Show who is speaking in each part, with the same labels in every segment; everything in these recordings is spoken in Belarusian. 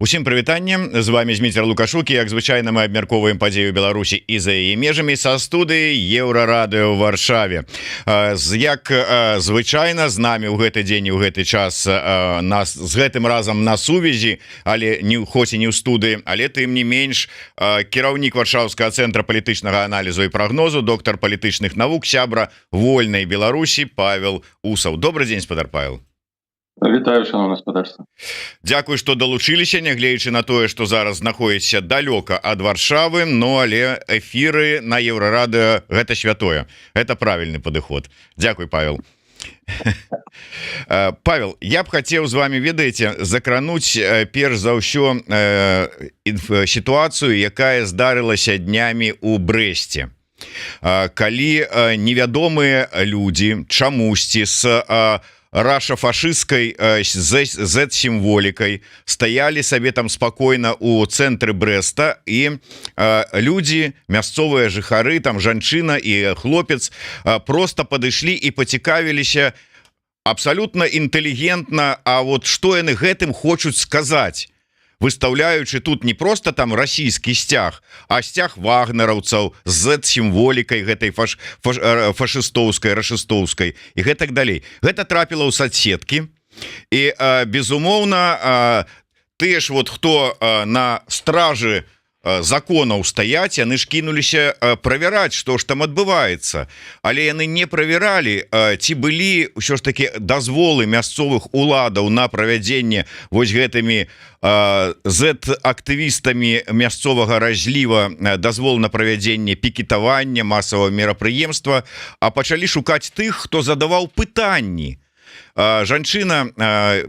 Speaker 1: Усім прывітанне, з вами Зміцер Лукашук, як звычайна мы абмяркоўваем падзею Беларусі і за яе межамі са студыі Еўрарадыё ў Варшаве. Як звычайна з намі ў гэты дзень і ў гэты час нас з гэтым разам на сувязі, але не хоць і не ў студыі, але тым не менш кіраўнік Варшаўскага цэнтра палітычнага аналізу і прагнозу, доктар палітычных навук, сябра Вольнай Беларусі Павел Усаў. Добрый дзень, спадар Павел.
Speaker 2: Вітаю, шановне спадарства.
Speaker 1: Дзякуй, што далучыліся, нягледзячы на тое, што зараз знаходзіцца далёка ад Варшавы, но але эфіры на Еўрарадыё гэта святое. Гэта правільны падыход. Дзякуй, Павел. Павел, я б хацеў з вами, ведаеце, закрануць перш за ўсё сітуацыю, якая здарылася днямі ў Брэсце. Калі невядомыя людзі чамусьці з раша-фашысцкай Z-сімволікай стаялі сабе там спакойна у цэнтры Брэста, і людзі, мясцовыя жыхары, там жанчына і хлопец просто падышлі і пацікавіліся абсалютна інтэлігентна, а вот што яны гэтым хочуць сказаць, выстаўляючы тут не просто там расійскі сцяг, а сцяг вагнераўцаў з сімволікай гэтай фашыстоўскай, рашыстоўскай і гэтак далей. Гэта трапіла ў соцсеткі, і безумоўна тыя ж вот хто на стражы законаў стаяць, яны ж кінуліся правяраць, што ж там адбываецца, але яны не правяралі, ці былі ўсё ж таки дазволы мясцовых уладаў на правядзенне вось гэтымі Z-актывістамі мясцовага разліва дазвол на правядзенне пікетавання, масавага мерапрыемства, а пачалі шукаць тых, хто задаваў пытанні. Жанчына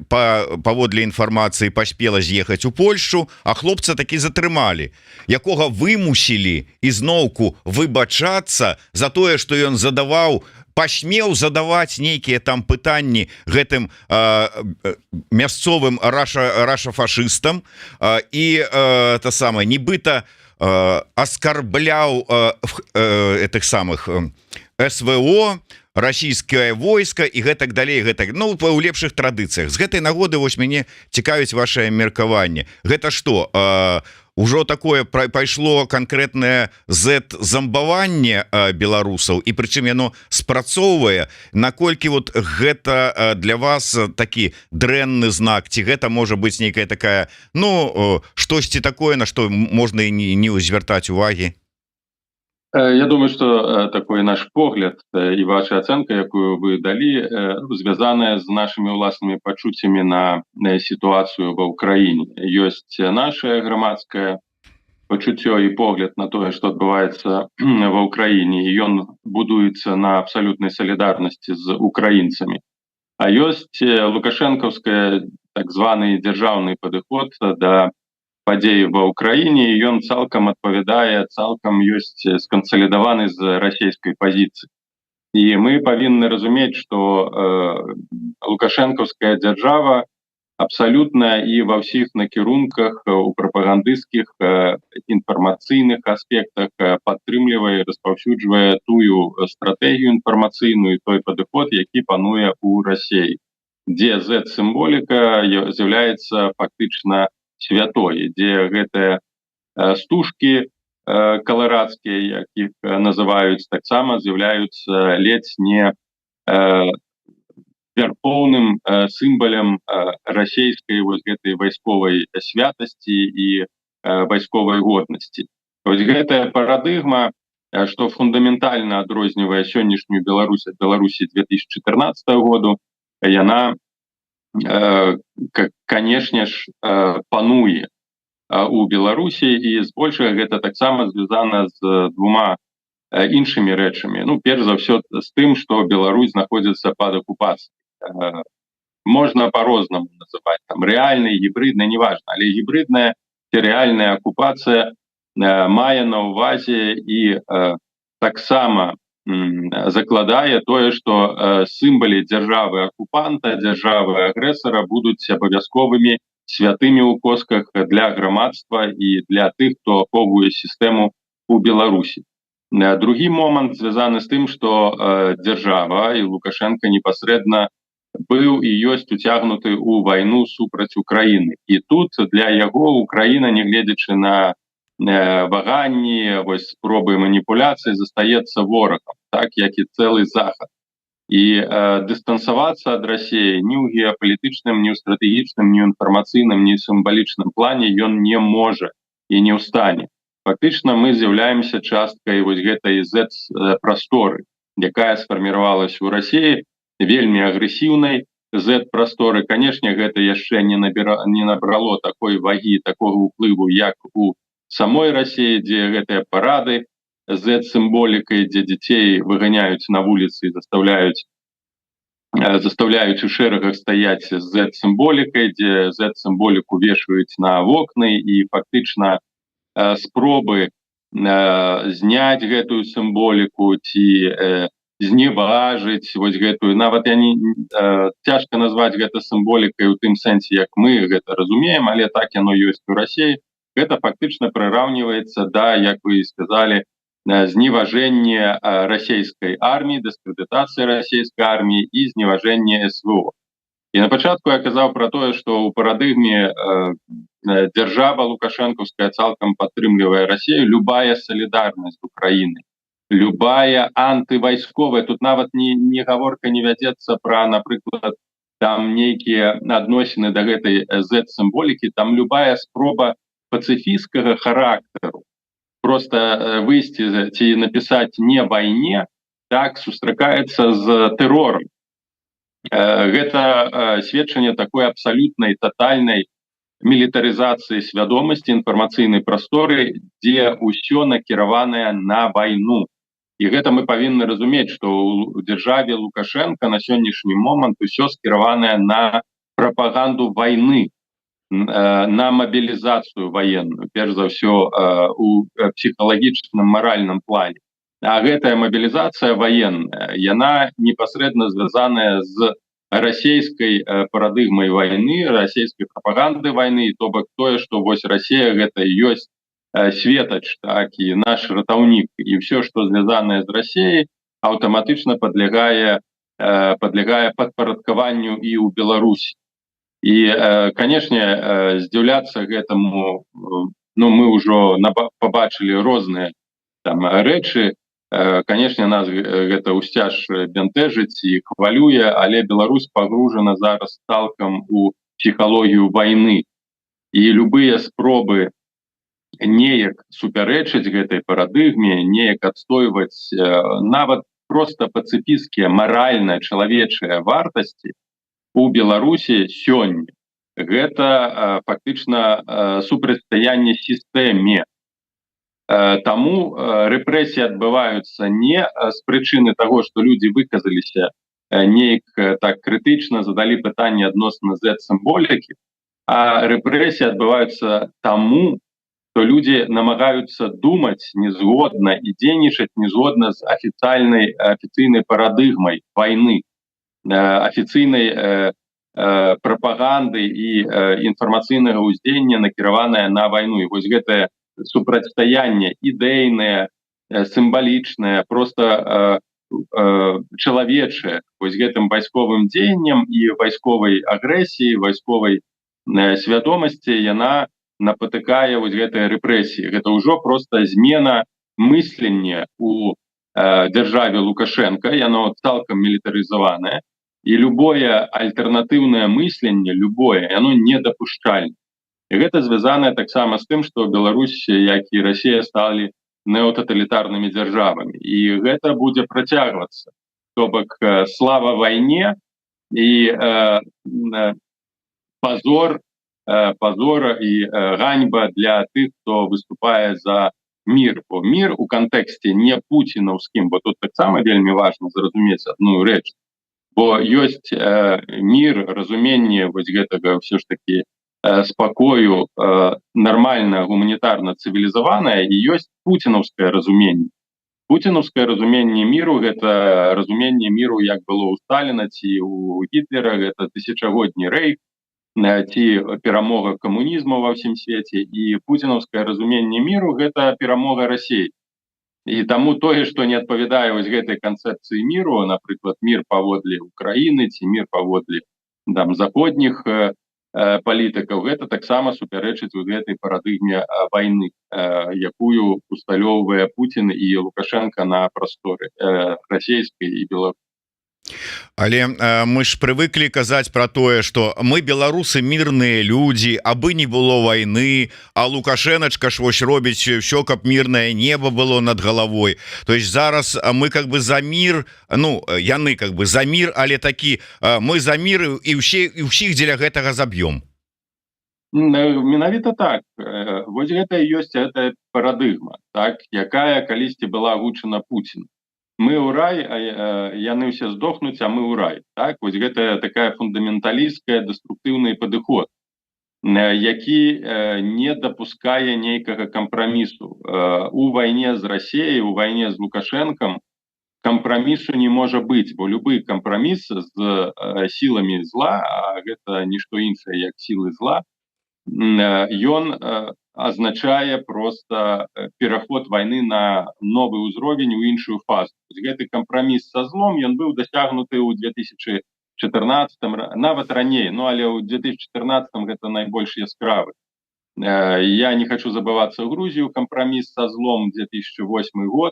Speaker 1: паводле інфармацыі паспела з'ехаць у Польшчу, а хлопца такі затрымалі, якога вымусілі ізноўку выбачацца за тое, што ён пасмеў задаваць нейкія там пытанні гэтым мясцовым раша-фашыстам і нібыта аскарбляў этих самых СВО, расійскае войска і гэтак далей, гэтак, ну, у лепшых традыцыях. З гэтай нагоды вось мяне цікавіць вашае меркаванне. Гэта што, ужо такое пайшло канкрэтнае Z-замбаванне беларусаў, і прычым яно спрацоўвае, наколькі вот гэта для вас такі дрэнны знак, ці гэта можа быць нейкая такая, ну, штосьці такое, на што можна і не звяртаць увагі?
Speaker 2: Я думаю, что такой наш погляд и ваша оценка, якую вы дали, звязаная з нашими уласнымі пачуццямі на ситуацию ва Украине. Есть наше громадское пачуццё и погляд на тое, что адбываецца ва Украине, и ён будуецца на абсолютной солидарности з украинцами. А есть лукашэнкаўская так званы дзяржаўны падыход да падзеі ва Украине, і ён цалкам адпавядае, цалкам ёсць скансалідаваны з расійскай пазіцыі. І мы павінны разумець, што лукашэнкаўская дзяржава абсалютна і ва ўсіх накірунках у прапагандысцкіх інфармацыйных аспектах падтрымлівае, распаўсюджвае тую стратэгію інфармацыйную і той падыход, які пануе ў Расіі, дзе Z-сімволіка з'яўляецца фактычна святой, дзе гэтыя стужкі каларадскія, якіх называюць, таксама з'яўляюцца ледзь не вярхоўным сімвалам расійскай вось гэтай вайсковай святасці і вайсковай годнасці. Вось гэтая парадыгма, што фундаментальна адрознівае сённяшнюю Беларусь ад Беларусі 2014 году, яна канешне ж пануе у Беларусі, і збольшага гэта таксама звязана з двума іншымі рэчамі. Ну, перш за ўсё з тым, што Беларусь знаходзіцца пад акупацыяй. Можна по-рознаму называць, там рэальнай, гібриднай, неважна, але гібридная ці рэальная акупацыя мае на ўвазе і таксама закладае тое, што сімвалы дзяржавы-акупанта, дзяржавы-агрэсара будуць абавязковымі святымі ў косках для грамадства і для тых, хто ахоўвае сістэму ў Беларусі. Другі момант звязаны з тым, што дзяржава і Лукашенко непасрэдна быў і ёсць уцягнуты ў вайну супраць Украіны. І тут для яго Украіна, нягледзячы на ваганні, вось спробы маніпуляцыі, застаецца ворагам, так як і цэлы захад. І дыстансавацца ад Расіі ні ў геапалітычным, ні ў стратэгічным, ні ў інфармацыйным, ні ў сімвалічным плане ён не можа і не ў стане. Фактычна мы з'яўляемся часткай вось гэтай Z-прасторы, якая сфарміравалась у Расіі, вельмі агрэсіўнай Z-прасторы. Канешне, гэта яшчэ не набрало такой вагі, такога ўплыву, як у самой Расіі, дзе гэтыя парады Z-сімволікай, дзе дзяцей выганяюць на вуліцы і заставляюць у шэрагах стаяць з Z-сімволікай, дзе Z-сімволіку вешаюць на вокны, і фактычна спробы зняць гэтую сімволіку ці зневажыць вось гэтую, нават цяжка назваць гэта сімволікай у тым сэнсе, як мы гэта разумеем, але так яно ёсць у Расіі. Гэта фактычна прыраўніваецца да, як вы сказалі, зневажэнне расійскай арміі, дыскрэдытацыя расійскай арміі і зневажэнне СВО. І на пачатку я казаў пра тое, што ў парадыгме дзяржава лукашэнкаўская цалкам падтрымлівае Расію. Любая салідарнасць Украіны, любая антывайсковая, тут нават не гаворка не вядзецца пра, напрыклад, там нейкія адносіны да гэтай Z-сімволікі, там любая спроба пацыфісцкага характару, просто выйсці ці напісаць не вайне, так сустракаецца з тэрорам. Гэта сведчанне такой абсалютнай татальнай мілітарызацыі свядомасці інфармацыйнай прасторы, дзе ўсё накіраванае на вайну. І гэта мы павінны разумець, што ў дзяржаве Лукашенка на сённяшні момант усё скіраванае на прапаганду вайны, на мобілізацыю военную, перш за ўсё у псіхалагічным, маральным плане. А гэтая мобілізацыя военная, яна непасрэдна звязаная з расійскай парадыгмай вайны, расійскай прапаганды вайны, то бок тое, што вось Расія гэта ёсць светач, так, і наш ратаўнік, і ўсё, што звязанае з Расіяй, аўтаматычна падлягае падпарадкаванню і ў Беларусі. І, канешне, здзіўляцца гэтаму, мы ўжо пабачылі розныя там рэчы. Канешне, нас гэта ўсцяж бянтэжыць і хвалюе, але Беларусь пагружана зараз цалкам у псіхалогію вайны. І любыя спробы неяк супярэчыць гэтай парадыгме, неяк адстойваць нават проста пацыфісцкія маральныя чалавечыя вартасці у Беларусі сёння. Гэта фактычна супрацьстаянне сістэме. Таму рэпрэсіі адбываюцца не з прычыны таго, што людзі выказаліся неяк так крытычна, задалі пытанне адносна Z-сімволікі, а рэпрэсіі адбываюцца таму, што людзі намагаюцца думаць незгодна і дзейнічаць незгодна з афіцыйнай парадыгмай вайны, афіцыйнай прапаганды і інфармацыйнага ўздзеяння, накіраванае на вайну. І вось гэтае супрацьстаянне ідэйнае, сімвалічнае, проста чалавечае вось гэтым вайсковым дзеяннем і вайсковай агрэсіі, вайсковай свядомасці, яна напатыкае вось гэтыя рэпрэсіі. Гэта ўжо проста змена мыслення у дзяржаве Лукашенка, яно цалкам мілітарызаванае, і любое альтэрнатыўнае мысленне, любое, яно недапушчальна. І гэта звязанае таксама з тым, што Беларусь, як і Расія, сталі неотаталітарнымі дзяржавамі. І гэта будзе працягвацца. То бок слава вайне і пазор і ганьба для тых, хто выступае за мір. Бо мір у кантэксце не пуцінаўскім, бо тут таксама вельмі важна зразумець адну рэч. Бо ёсць мір, разуменне вось гэтага ўсё ж такі спакою, нармальна, гуманітарна цывілізаванае, і ёсць пуцінаўскае разуменне. Пуцінаўскае разуменне міру — гэта разуменне міру, як было ў Сталіна ці ў Гітлера, гэта тысячагодні рэйх, ці перамога камунізму ва ўсім свеце, і пуцінаўскае разуменне міру — гэта перамога Расіі. І таму тое, што не адпавядае вось гэтай канцэпцыі міру, напрыклад, мір паводле Украіны ці мір паводле там заходніх палітыкаў, гэта таксама супярэчыць у гэтай парадыгме вайны, якую усталёўвае Пуцін і Лукашенко на прасторы расійскай і беларускай.
Speaker 1: Але мы ж привыкли казаць про тое, что мы беларусы мирные люди, абы не было войны, а Лукашеначка ж вось робіць все, каб мирное небо было над головой. То есть зараз мы как бы за мир, ну яны как бы за мир, але такі мы за мир і ўсіх дзеля гэтага заб'ём.
Speaker 2: Менавіта так. Вось гэта і ёсць эта парадыгма, так, якая калісьці была агучана Пуціну. Мы ў рай, яны ўсе здохнуць, а мы ў рай. Так? Вось гэта такая фундаменталісцкая дэструктыўны падыход, які не дапускае нейкага кампрамісу. У вайне з Расіяй, у вайне з Лукашэнкам кампрамісу не можа быць, бо любы кампраміс з сіламі зла, а гэта нішто іншае, як сілы зла, ён азначае просто пераход вайны на новы ўзровень, у іншую фазу. Гэты кампраміс са злом, ён быў дасягнуты ў 2014, нават раней, ну але ў 2014 гэта найбольш яскравы. Я не хочу забывацца Грузію, кампраміс са злом 2008 год,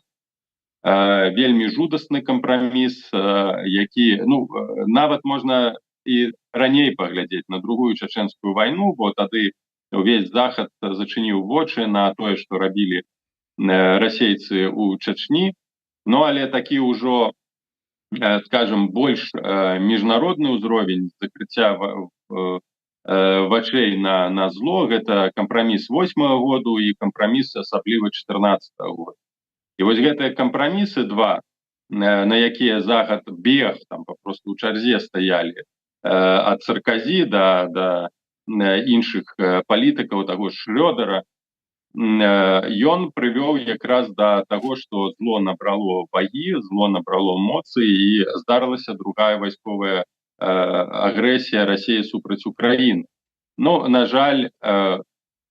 Speaker 2: вельмі жудасны кампраміс, які, ну, нават можна і раней паглядзець на другую чачэнскую вайну, бо тады увесь Захад зачыніў вочы на тое, што рабілі расейцы ў Чачні. Ну, але такі ўжо, скажем, больш міжнародны ўзровень закрыцця вачэй на зло, гэта кампраміс 8-го году і кампраміс асабліва 14-го года. І вось гэтыя кампрамісы два, на якія Захад бег, там папросту ў чарзе стаялі, ад Сарказі да іншых палітыкаў, таго ж Шрёдера, ён прывёў якраз да таго, што зло набрало вагі, зло набрало моцы і здарылася другая вайсковая агрэсія Расіі супраць Украіны. Ну, на жаль,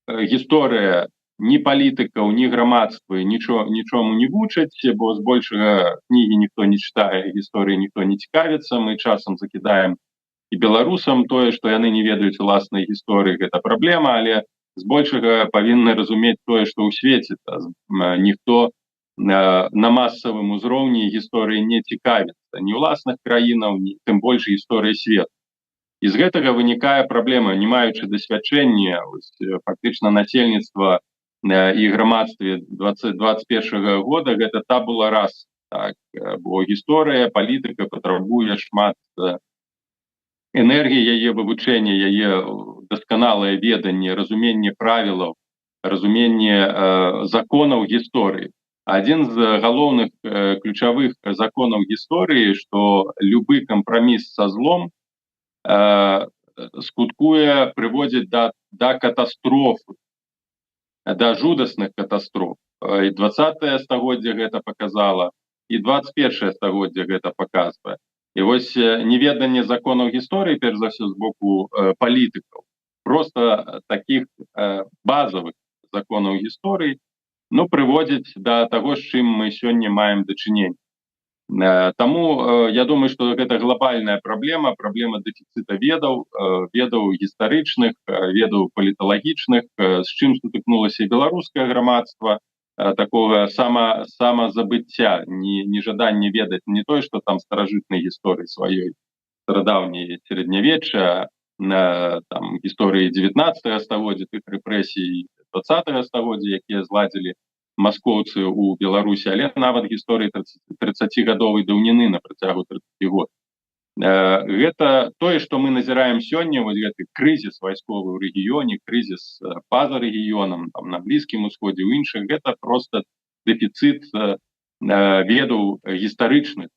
Speaker 2: гісторыя ні палітыкаў, ні грамадства нічому не вучаць, бо збольшага кнігі ніхто не чытае, гісторыі ніхто не цікавіцца, мы часам закідаем і беларусам тое, што яны не ведаюць уласнай гісторыі, гэта праблема, але збольшага павінны разумець тое, што ў свеце ніхто на масавым узроўні гісторыі не цікавіцца, ні ўласных краінаў, ні тым больш гісторыі свету. І з гэтага вынікае праблема, не маючы дасвядчэння, фактычна насельніцтва і грамадстве 2021 года, гэта табула раса, так, бо гісторыя, палітыка патрабуе шмат энергії яе вывучэння, яе дасканалае веданне, разуменне правілаў, разуменне законаў гісторыі. Адзін з галоўных ключавых законаў гісторыі, што любы кампраміс са злом скуткуе, прыводзіць да катастрофы, да жудасных катастроф. І 20-е стагоддзе гэта паказала, і 21-е стагоддзе гэта паказвае. І вось неведанне законаў гісторыі, перш за ўсё, з боку палітыкаў, просто такіх базавых законаў гісторыі, ну, прыводзіць да таго, з чым мы сёння маем дачыненне. Таму я думаю, што гэта глобальная праблема, праблема дэфіцыта ведаў, ведаў гістарычных, ведаў паліталагічных, з чым сутыкнулася і беларускае грамадства, такого самазабыцця, нежаданне ведаць не тое, што там старажытнай гісторыі сваёй, старадаўняй сярэднявечча, там гісторыі 19-го стагоддзя, тых рэпрэсій 20-го стагоддзя, якія зладзілі маскоўцы ў Беларусі, але нават гісторыі 30-гадовай даўніны на працягу 30 год. Гэта тое, што мы назіраем сёння, вось гэты крызіс вайсковы ў рэгіёне, крызіс па-за рэгіёнам, там, на Блізкім Усходзе, у іншых, гэта проста дэфіцыт ведаў гістарычных.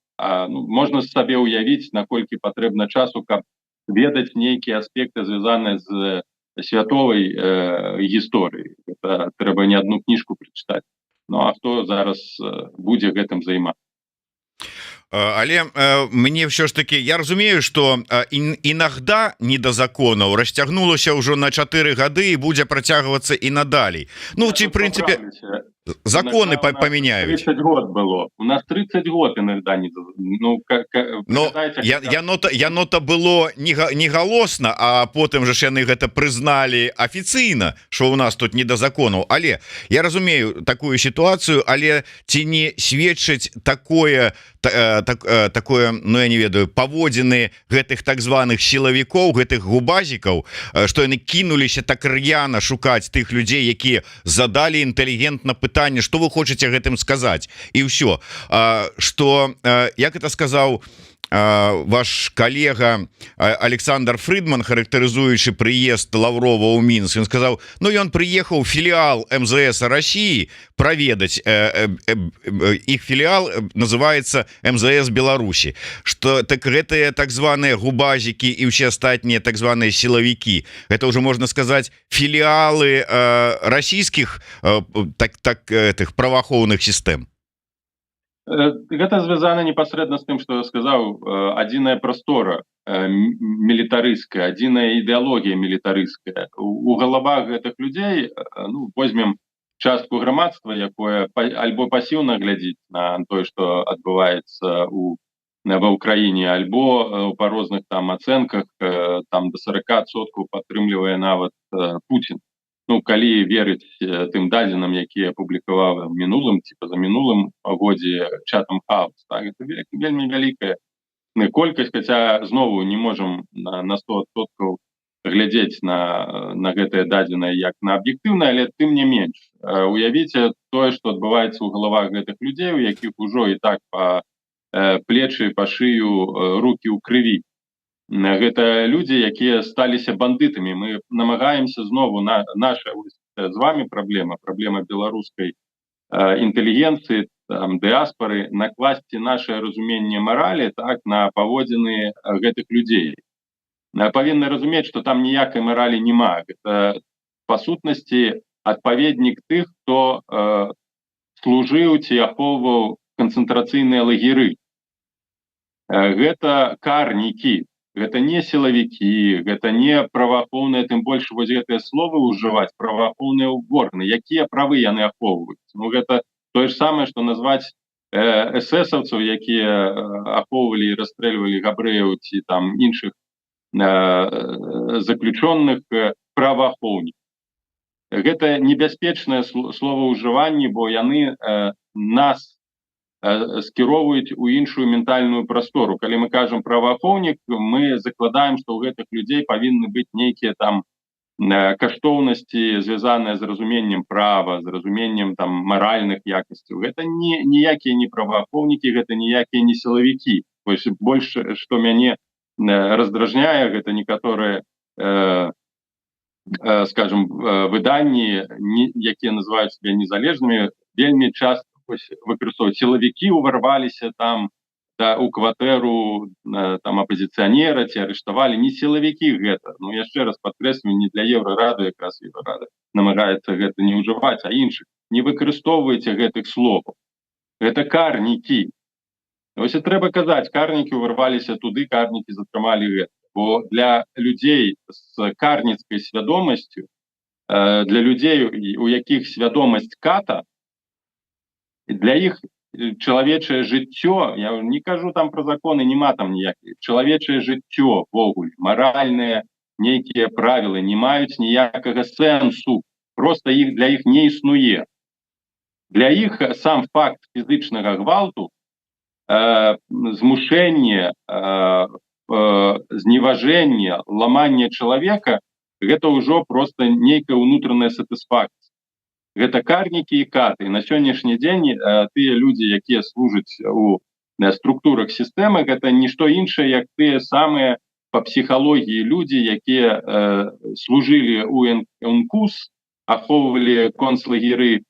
Speaker 2: Ну, можна сабе ўявіць, наколькі патрэбна часу, каб ведаць нейкія аспекты, звязаныя з святовай гісторыі. Гэта трэба не адну кніжку прачытаць. Ну, а хто зараз будзе гэтым займацца?
Speaker 1: Але мне все ж таки, я разумею, что иногда не до законов расцягнулася ўжо на 4 гады і будзе працягвацца і надалей. Ну, ці, в принципе... законы
Speaker 2: Иногда у нас
Speaker 1: поменяют.
Speaker 2: 30 год было. У нас 30 год иногда не... Ну,
Speaker 1: Но яно-то было не галосна, а потым же ж яны гэта прызналі афіцыйна, что у нас тут не да закону. Але я разумею такую ситуацию, але ці не сведчыць такое такое, ну я не ведаю, паводзіны гэтых так званых сілавікоў, гэтых губазікаў, что яны кінуліся так р'яна шукаць тых людзей, якія задалі інтэлігентна пытанне, что вы хочаце гэтым сказаць, і ўсё, что як это сказаў ваш коллега Александр Фридман, характарызуючы прыезд Лаврова ў Мінск, ён сказаў, ну ён прыехаў філіал МЗС России праведаць, іх філіал называется МЗС Беларусі, что так гэтыя так званыя губазікі і ўсе астатнія так званыя сілавікі, это уже можно сказать філіалы расійскіх этих праваахоўных сістэм.
Speaker 2: Гэта звязана непасрэдна з тым, што я сказаў, адзіная прастора мілітарыская, адзіная ідэалогія мілітарыская. У галавах гэтых людзей, ну, возьмем частку грамадства, якое альбо пасіўна глядзіць на тое, што адбываецца ва ўкраіне, альбо па розных там ацэнках там да 40% падтрымлівае нават Пуцін. Ну, калі верыць тым дадзеным, якія апублікаваў мінулым ці пазамінулым годзе Chatham House, так, это вельмі вялікая колькасць, хаця знову не можам на 100% глядзець на гэтае дадзенае як на аб'ектыўнае, але тым не менш. Уявіце тое, што адбываецца ў галавах гэтых людзей, у якіх ужо і так па плечы, па шыю, рукі ў крыві. Гэта людзі, якія сталіся бандытамі. Мы намагаемся знову наша з вами праблема беларускай інтэлігенцыі, дыаспары, накласці наше разуменне маралі так на паводзіны гэтых людзей. Павінны разумець, што там ніякай маралі няма. Гэта па сутнасці адпаведнік тых, хто служыў ці ахоўваў канцэнтрацыйныя лагеры. Гэта карнікі. Гэта не сілавікі, гэта не праваахоўныя, тым больш вось гэтыя словы ўжываць, праваахоўныя органы, якія правы яны ахоўваюць. Ну, гэта тое ж самае, што назваць эсэсаўцаў, якія ахоўвалі і расстрэльвалі габрэяў ці там іншых заключённых праваахоўнікаў. Гэта небяспечнае словаўжыванне, бо яны нас скіроўваюць у іншую ментальную прастору. Калі мы кажам праваахоўнік, мы закладаем, што ў гэтых людзей павінны быць нейкія там каштоўнасці, звязаныя з разуменнем права, з разуменнем там маральных якасцяў. Гэта ніякія не праваахоўнікі, гэта ніякія не сілавікі. Вось больш, што мяне раздражняе, гэта некаторыя скажем, выданні, якія называюць себя незалежнымі, вельмі часта выкарыстоўваюць сілавікі ўварваліся там у кватэру там апазіцыянера ці арыштавалі. Не сілавікі гэта. Ну, яшчэ раз падкрэслю, не для Еўрарады, якраз Еўрарада намагаецца гэта не ўжываць, а іншых. Не выкарыстоўвайце гэтых словаў. Гэта карнікі. Вось і трэба казаць, карнікі ўварваліся туды, карнікі затрымалі гэта. Бо для людзей з карніцкай свядомасцю, для людзей, у якіх свядомасць ката, для іх чалавечае жыццё, я не кажу там пра законы, няма там ніякіх, чалавечае жыццё ввогуле, маральныя нейкія правілы не маюць ніякага сэнсу, проста для іх не існуе. Для іх сам факт фізычнага гвалту, змушэнне, зневажэнне, ламанне чалавека, гэта ўжо проста нейкая ўнутраная сатысфакцыя. Гэта карнікі і каты. На сённяшні дзень тыя людзі, якія служаць у структурах сістэмы, гэта нішто іншае, як тыя самыя па псіхалогіі людзі, якія служылі ў НКУС, ахоўвалі концлагеры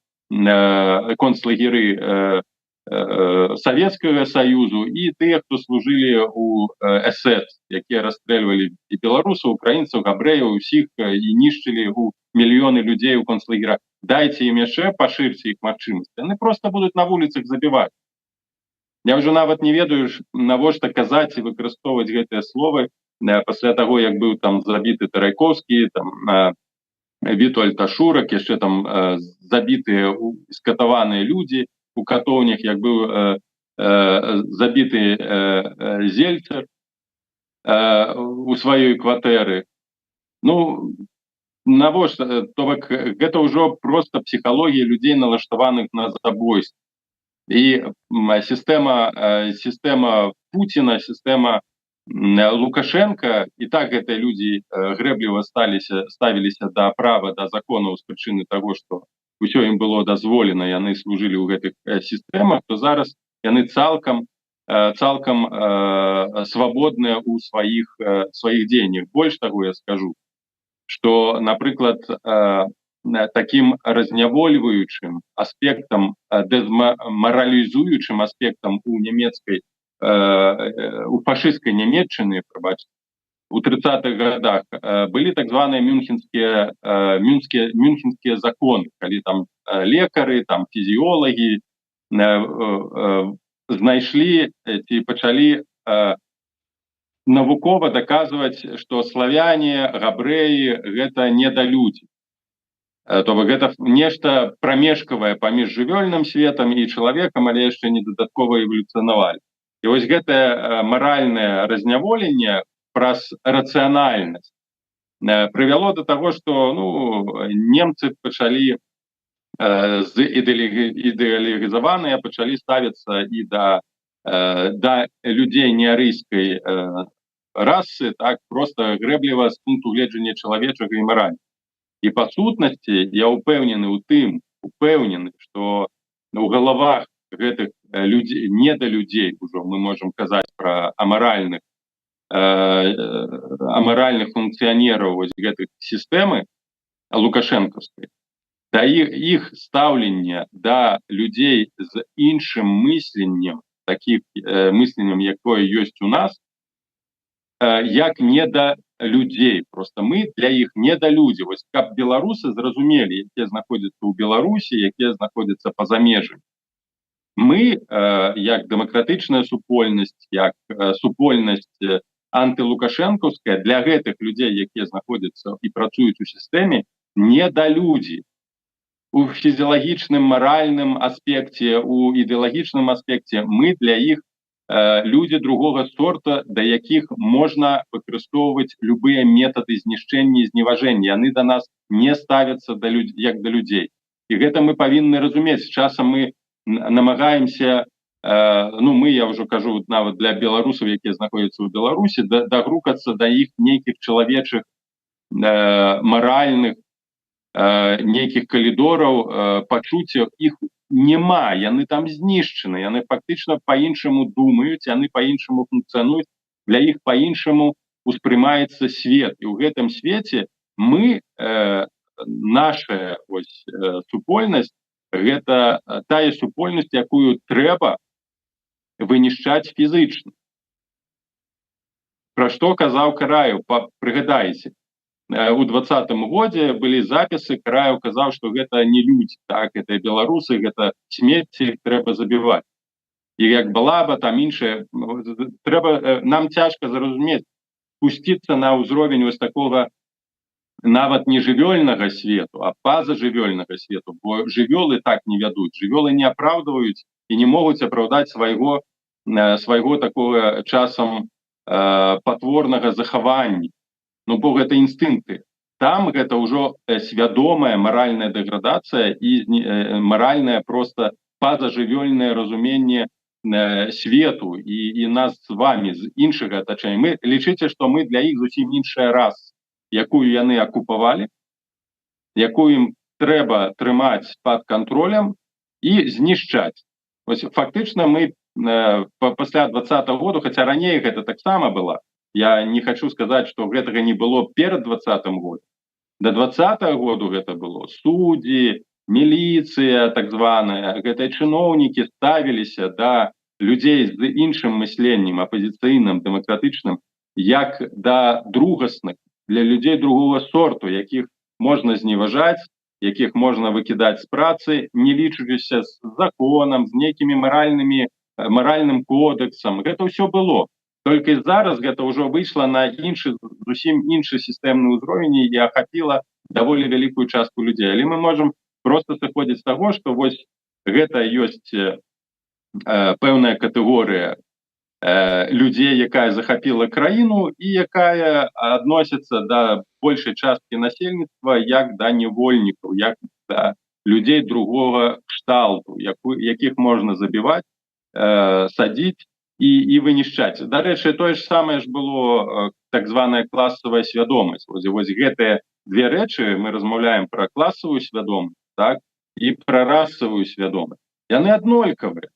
Speaker 2: Савецкага Саюзу і тыя, хто служылі ў СС, якія расстрэльвалі і беларусаў, украінцаў, габрэяў, усіх і нішчылі ў мільёны людзей у концлагерах. Дайце ім яшчэ, пашырце іх магчымасці. Яны проста будуць на вуліцах забіваць. Я ўжо нават не ведаю, навошта казаць і выкарыстоўваць гэтыя словы пасля таго, як быў там забіты Тарайкоўскі, там Вітольд Ашурак, яшчэ там забітыя скатаваныя людзі у катоўнях, як быў забіты Зельцер у сваёй кватэры. Ну, навошта? То бок гэта ўжо проста псіхалогія людзей, налаштаваных на забойство. І сістэма Пуціна, сістэма Лукашенко, і так гэтыя людзі грэбліва ставіліся да права, да законаў з прычыны таго, што ўсё ім было дазволена, яны служылі ў гэтых сістэмах, то зараз яны цалкам свабодныя ў сваіх дзеяннях. Больш таго я скажу, што, напрыклад, таким разнявольваючым аспектам, дэмаралізуючым аспектам у нямецкай, у фашысцкай Нямецчыны, прабачце, у 30-х годах былі так званыя мюнхенскія законы, калі там лекары, там фізіолагі знайшлі ці пачалі навукова даказваць, што славяне, габрэі гэта недалюдзі. То бок гэта нешта прамежкавае паміж жывёльным светам і чалавекам, але яшчэ не дадаткова эвалюцыянавалі. І вось гэтае маральнае разняволенне праз рацыянальнасць прывяло да таго, што немцы пачалі ідэалізаваныя пачалі ставіцца і да людзей неарыйскай расы, так проста грэбліва з пункту гледжання чалавечага і маральнага. І па сутнасці я ўпэўнены ў тым, што ў галавах гэтых людзей, недалюдзей, ужо мы можам казаць пра амаральных функцыянераў вось гэтых сістэмы лукашэнкаўскай, да іх стаўленне да людзей з іншым мысленнем, такім мысленнем, якое ёсць у нас, як не да людзей. Просто мы для іх не да людзі. Вось каб беларусы зразумелі, якія знаходзяцца ў Беларусі, якія знаходзяцца па-за межамі. Мы, як дэмакратычная супольнасць, як супольнасць антылукашэнкаўская, для гэтых людзей, якія знаходзяцца і працуюць у сістэме, не да людзі. У фізіялагічным, маральным аспекце, у ідэалагічным аспекце мы для іх людзі другога сорта, да якіх можна выкарыстоўваць любыя метады знішчэння і зневажэння. Яны да нас не ставяцца як да людзей. І гэта мы павінны разумець. Часам мы намагаемся, я ўжо кажу, нават для беларусаў, якія знаходзяцца ў Беларусі, дагрукацца да іх нейкіх чалавечых, маральных, нейкіх калідораў, пачуццяў, іх няма, яны там знішчаны, яны фактычна па-іншаму думаюць, яны па-іншаму функцыянуюць, для іх па-іншаму успрымаецца свет. І ў гэтым свеце мы, наша супольнасць, гэта тая супольнасць, якую трэба вынішчаць фізычна. Пра што казаў Караеў, прыгадайце. У 20-м годзе былі запісы, Караеў казаў, што гэта не людзі, так, гэта беларусы, гэта смецці, трэба забіваць. І як Балаба, там іншыя, нам цяжка зразумець, пусціцца на ўзровень вось такога нават не жывёльнага свету, а пазажывёльнага свету, бо жывёлы так не вядуць, жывёлы не апраўдваюць і не могуць апраўдаць свайго такога часам патворнага захавання. Бо гэта інстынкты. Там гэта ўжо свядомая маральная дэградацыя і маральнае проста пазажывёльнае разуменне свету і нас з вами, з іншага атачэння. Мы лічыце, што мы для іх зусім іншая раса, якую яны акупавалі, якую ім трэба трымаць пад кантролем і знішчаць. Фактычна мы пасля 20-го году, хаця раней гэта таксама была, я не хочу сказаць, што гэтага не было перад 20-м годам. До 20-го году гэта было. Суддзі, міліцыя, так званая, гэтыя чыноўнікі ставіліся да людзей з іншым мысленнем, апазіцыйным, дэмакратычным, як да другасных, для людзей другого сорту, якіх можна зневажаць, якіх можна выкідаць з працы, не лічучыся з законам, з нейкімі маральным кодексам. Гэта ўсё было. Толькі зараз гэта ўжо выйшла на зусім іншы сістэмны ўзровень і ахапіла даволі вялікую частку людзей, але мы можам просто сыходзіць з таго, што вось гэта ёсць пэўная катэгорыя людзей, якая захапіла краіну і якая адносіцца да большай часткі насельніцтва як да невольнікаў, як да людзей другога кшталту, якіх можна забіваць, садзіць і вынішчаць. Дарэчы, тое ж самае ж было так званая класавая свядомасць. Вось гэтыя две рэчы, мы размаўляем пра класавую свядомасць, так, і пра расавую свядомасць. Яны аднолькавыя.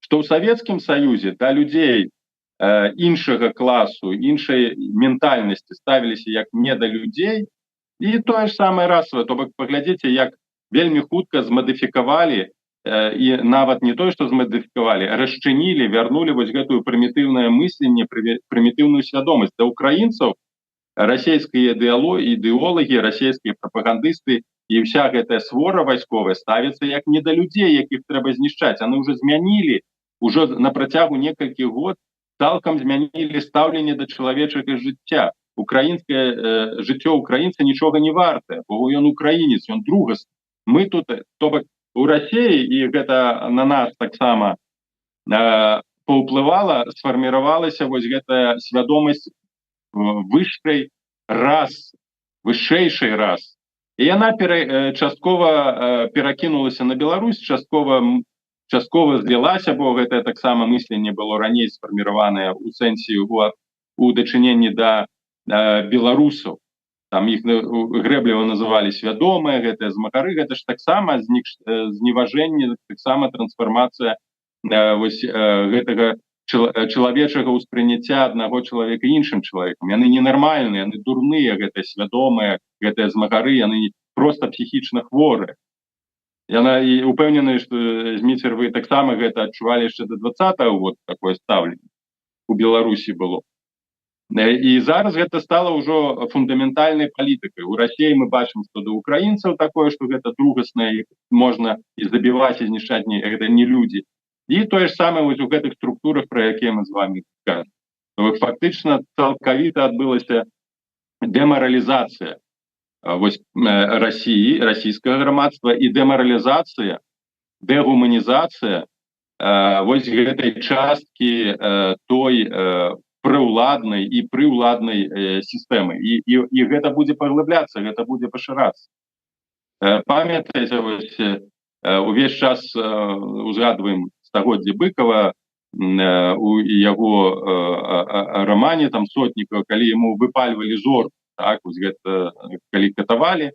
Speaker 2: Што ў Савецкім Саюзе да людзей іншага класу, іншай ментальнасці ставіліся як не да людзей, і тое ж самае расавае. То бок паглядзіце, як вельмі хутка змадыфікавалі, і нават не тое, што змадыфікавалі, а расчынілі, вярнулі вось гэтую прымітыўнае мысленне, прымітыўную свядомасць. Да украінцаў расійскія ідэолагі, расійскія прапагандысты і вся гэтая свора вайсковая ставіцца як не да людзей, якіх трэба знішчаць. Яны ўжо змянілі, ўжо на працягу некалькіх год цалкам змянілі стаўленне да чалавечага жыцця. Украінскае жыццё украінца нічога не вартае, бо ён украінец, ён другасны. Мы тут, то бок у Расіі, і гэта на нас таксама паўплывала, сфарміравалася вось гэтая свядомасць вышэйшай расы, вышэйшай расы. І яна часткова перакінулася на Беларусь, часткова злілася, бо гэтае таксама мысленне было раней сфарміраванае ў сэнсе у дачыненні да беларусаў. Там іх грэбліва называлі свядомыя, гэтыя змагары, гэта ж таксама зневажэнне, таксама трансфармацыя вось гэтага чалавечага ўспрыняцця аднаго чалавека іншым чалавекам. Яны ненармальныя, яны дурныя, гэтыя свядомыя, гэтыя змагары, яны проста псіхічна хворыя. Яна і упэўненая, што Зміцер, вы таксама гэта адчувалі яшчэ да 20-го года, такое стаўленне у Беларусі было. І зараз гэта стала ўжо фундаментальнай палітыкай. У Расіі мы бачым, што да украінцаў такое, што гэта другаснае, можна і забіваць, і знішчаць, гэта не людзі. І тое ж самае вось у гэтых структурах, пра якія мы з вами кажам. Фактычна цалкавіта адбылася дэмаралізацыя вось Расіі, расійскага грамадства, і дэмаралізацыя, дэгуманізацыя вось гэтай часткі той прыўладнай і прыўладнай сістэмы. І гэта будзе паглыбляцца, гэта будзе пашырацца. Памятаеце, вось увесь час узгадваем стагоддзе Быкова у яго рамане там Сотнікова, калі яму выпальвалі зорку, так, вось гэта, калі катавалі.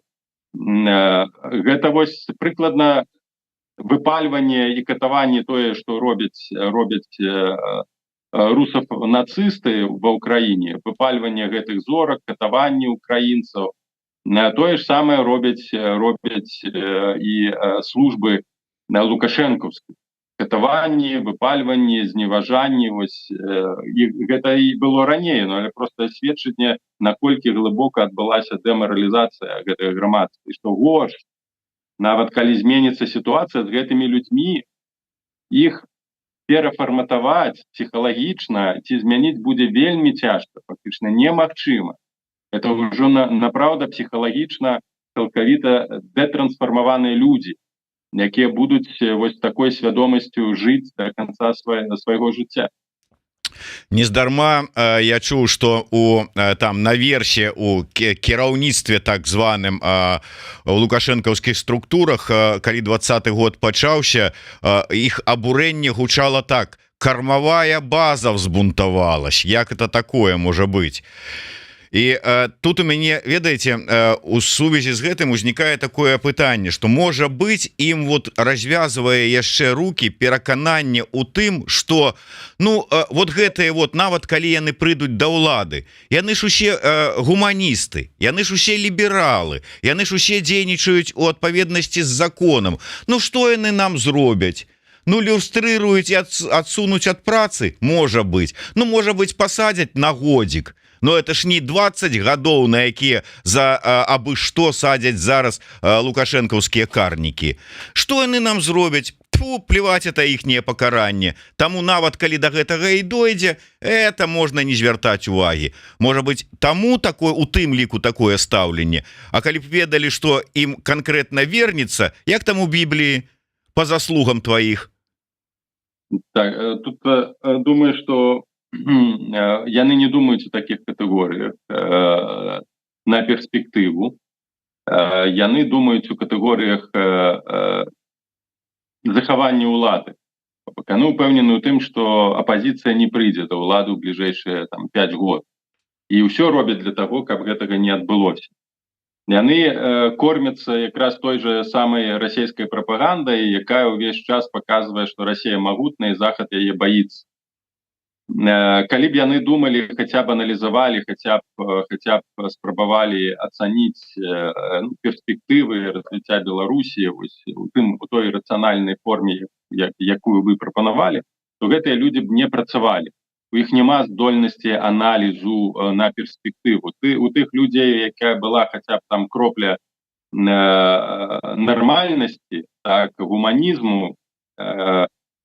Speaker 2: Гэта вось прыкладна выпальванне і катаванне тое, што робяць русаф-нацысты ва ўкраіне, выпальванне гэтых зорак, катаванне украінцаў. Тое ж самае робяць і службы лукашэнкаўскія. Катаванні, выпальванні, зневажанні, вось, гэта і было раней, але проста сведчыць, наколькі глыбока адбылася дэмаралізацыя гэтага грамадства. І што горш, нават калі зменіцца сітуацыя з гэтымі людзьмі, іх перафарматаваць псіхалагічна ці змяніць будзе вельмі цяжка, фактычна немагчыма. Это ўжо направда псіхалагічна цалкавіта дэтрансфармаваныя людзі, якія будуць вось такой свядомасцю жыць да канца свайго жыцця.
Speaker 1: Нездарма я чуў, што там наверсе у кіраўніцтве так званым у лукашэнкаўскіх структурах, калі 20-й год пачаўся, іх абурэнне гучала так: кармавая база взбунтавалась. Як это такое можа быць? І тут у мяне, ведаеце, у сувязі з гэтым узнікае такое пытанне, што можа быць ім вот развязвае яшчэ рукі перакананне ў тым, што вот гэтыя вот, нават калі яны прыйдуць да ўлады, яны ж усе гуманісты, яны ж усе лібералы, яны ж усе дзейнічаюць у адпаведнасці з законам. Што яны нам зробяць? Люстрыруюць і адсунуць ад працы? Можа быць. Можа быць, пасадзяць на годзік. но это ж не 20 гадоў, на якія за абы што садзяць зараз лукашэнкаўскія карнікі. Што яны нам зробяць? Фу, плевать, это іхняе пакаранне. Таму нават калі да гэтага і дойдзе, это можна не звяртаць увагі. Можа быть, таму такое, у тым ліку такое стаўленне. А калі б ведалі, што ім канкрэтна вернецца, як там у Бібліі, по заслугам тваіх?
Speaker 2: Так, тут думаю, что яны не думаюць у таких катэгорыях на перспектыву. Яны думаюць у катэгорыях захавання ўлады. Яны упэўнены ў тым, што апазіцыя не прыйдзе да ўлады ў бліжэйшыя 5 год. І ўсё робяць для таго, каб гэтага не адбылося. Яны кормяцца якраз той же самай расійскай прапагандай, якая ўвесь час паказвае, што Расія магутная і Захад яе баіцца. Калі б яны думалі, хаця б аналізавалі, хаця б спрабавалі ацаніць перспектывы развіцця Беларусі у той рацыянальнай форме, якую вы прапанавалі, то гэтыя людзі б не працавалі. У іх няма здольнасці аналізу на перспектыву. У тых людзей, якая была хаця б там кропля нармальнасці, так, гуманізму,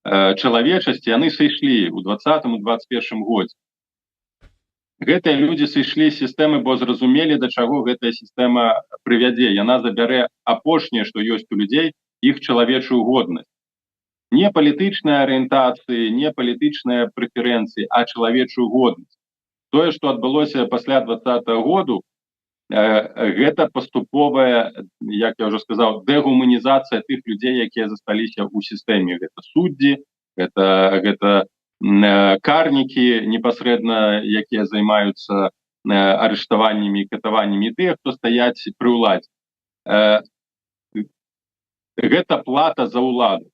Speaker 2: чалавечасці, яны сышлі ў 20-21 годзе. Гэтыя людзі сышлі з сістэмы, бо зразумелі, да чаго гэтая сістэма прывядзе. Яна забярэ апошняе, што ёсць у людзей, іх чалавечую годнасць. Не палітычныя арыентацыі, не палітычныя прэферэнцыі, а чалавечую годнасць. Тое, што адбылося пасля 20-го году, гэта паступовая, як я ўжо сказаў, дэгуманізацыя тых людзей, якія засталіся ў сістэме. Гэта суддзі, гэта карнікі непасрэдна, якія займаюцца арыштаваннямі і катаваннямі, тыя, хто стаяць пры ўладзе. Гэта плата за ўладу.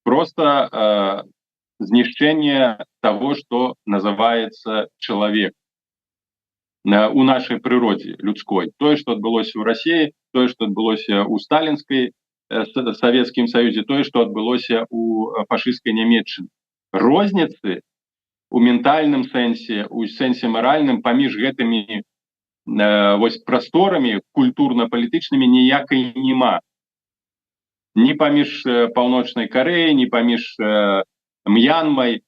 Speaker 2: Просто знішчэнне таго, што называецца чалавек у нашай прыродзе людской. Тое, што адбылося ў Расіі, тое, што адбылося ў сталінскай Савецкім Саюзе, тое, што адбылося ў фашысцкай Нямецчыны. Розніцы у ментальным сэнсе, у сэнсе маральным паміж гэтымі прасторамі культурна-палітычнымі ніякай няма. Ні паміж Паўночнай Карэяй, ні паміж М'янмай,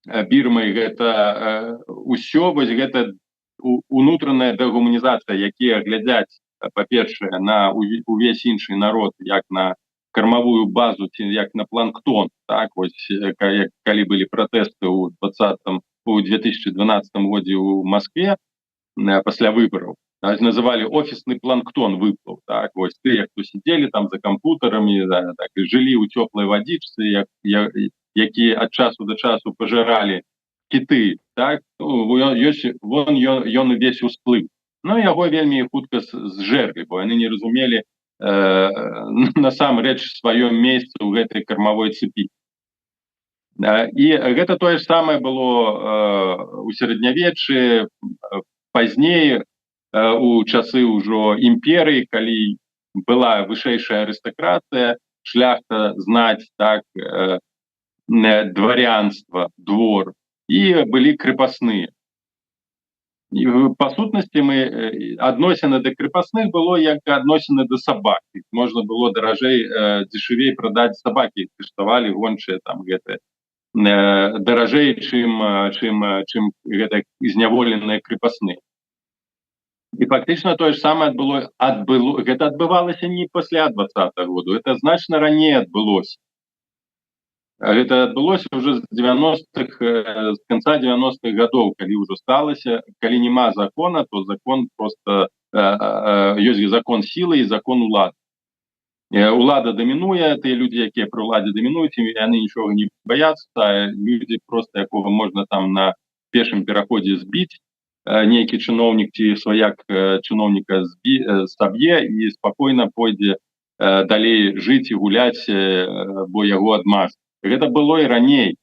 Speaker 2: Бірмай, гэта ўсё, гэта унутраная дэгуманізацыя, якія глядзяць, па-першае, на увесь іншы народ, як на кармавую базу, ці як на планктон. Так, калі былі пратэсты ў 2012 годзе ў Маскве пасля выбараў, называлі офісны планктон выплыў. Так, тыя, хто сидзелі там за кампутарамі, так, і жылі ў цёплай вадзічцы, якія ад часу да часу пажыралі кіты, так, ён увесь усплыў. Но яго вельмі хутка зжэрлі, бо яны не разумелі насамрэч сваё месца ў гэтай кармавой цепі. І гэта тое ж самае было у сярэднявеччы, пазней, у часы ўжо імперыі, калі была вышэйшая арыстакратыя, шляхта, знаць, так, дварянства, двор, і былі крепасныя. Па сутнасці адносіны да крепасных было як адносіны да сабак. Можна было дзешавей прадаць сабакі, каштавалі гончыя там гэтыя даражэй, чым гэта зняволеныя крепасныя. І фактычна тое ж самае гэта адбывалася не пасля 20-го году, это значна раней адбылося. Гэта адбылося ўжо з 90-х, з канца 90-х гадоў, калі ўжо сталася, калі няма закона, то закон просто ёсць закон сілы і закон улады. Улада дамінуе, тыя людзі, якія пры ўладзе дамінуюць, яны нічога не баяцца, а людзі проста, якога можна там на пешым пераходзе збіць, нейкі чыноўнік ці сваяк чыноўніка саб'е і спакойна пойдзе далей жыць і гуляць, бо яго адмажуць. Гэта было і раней.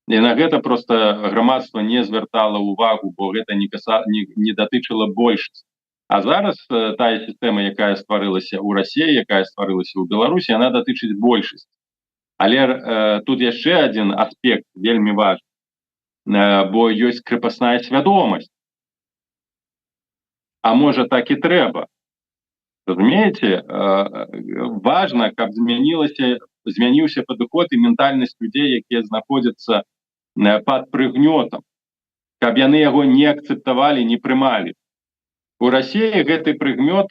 Speaker 2: І на гэта просто грамадства не звяртала ўвагу, бо гэта не датычыла большасць. А зараз тая сістэма, якая стварылася ў Расіі, якая стварылася ў Беларусі, яна датычыць большасць. Але тут яшчэ адзін аспект вельмі важны. бо ёсць крепостная свядомасць. А можа так і трэба. Разумееце, важна, каб змяніўся падыход і ментальнасць людзей, якія знаходзяцца пад прыгнётам, каб яны яго не акцэптавалі, не прымалі. У Расіі гэты прыгнёт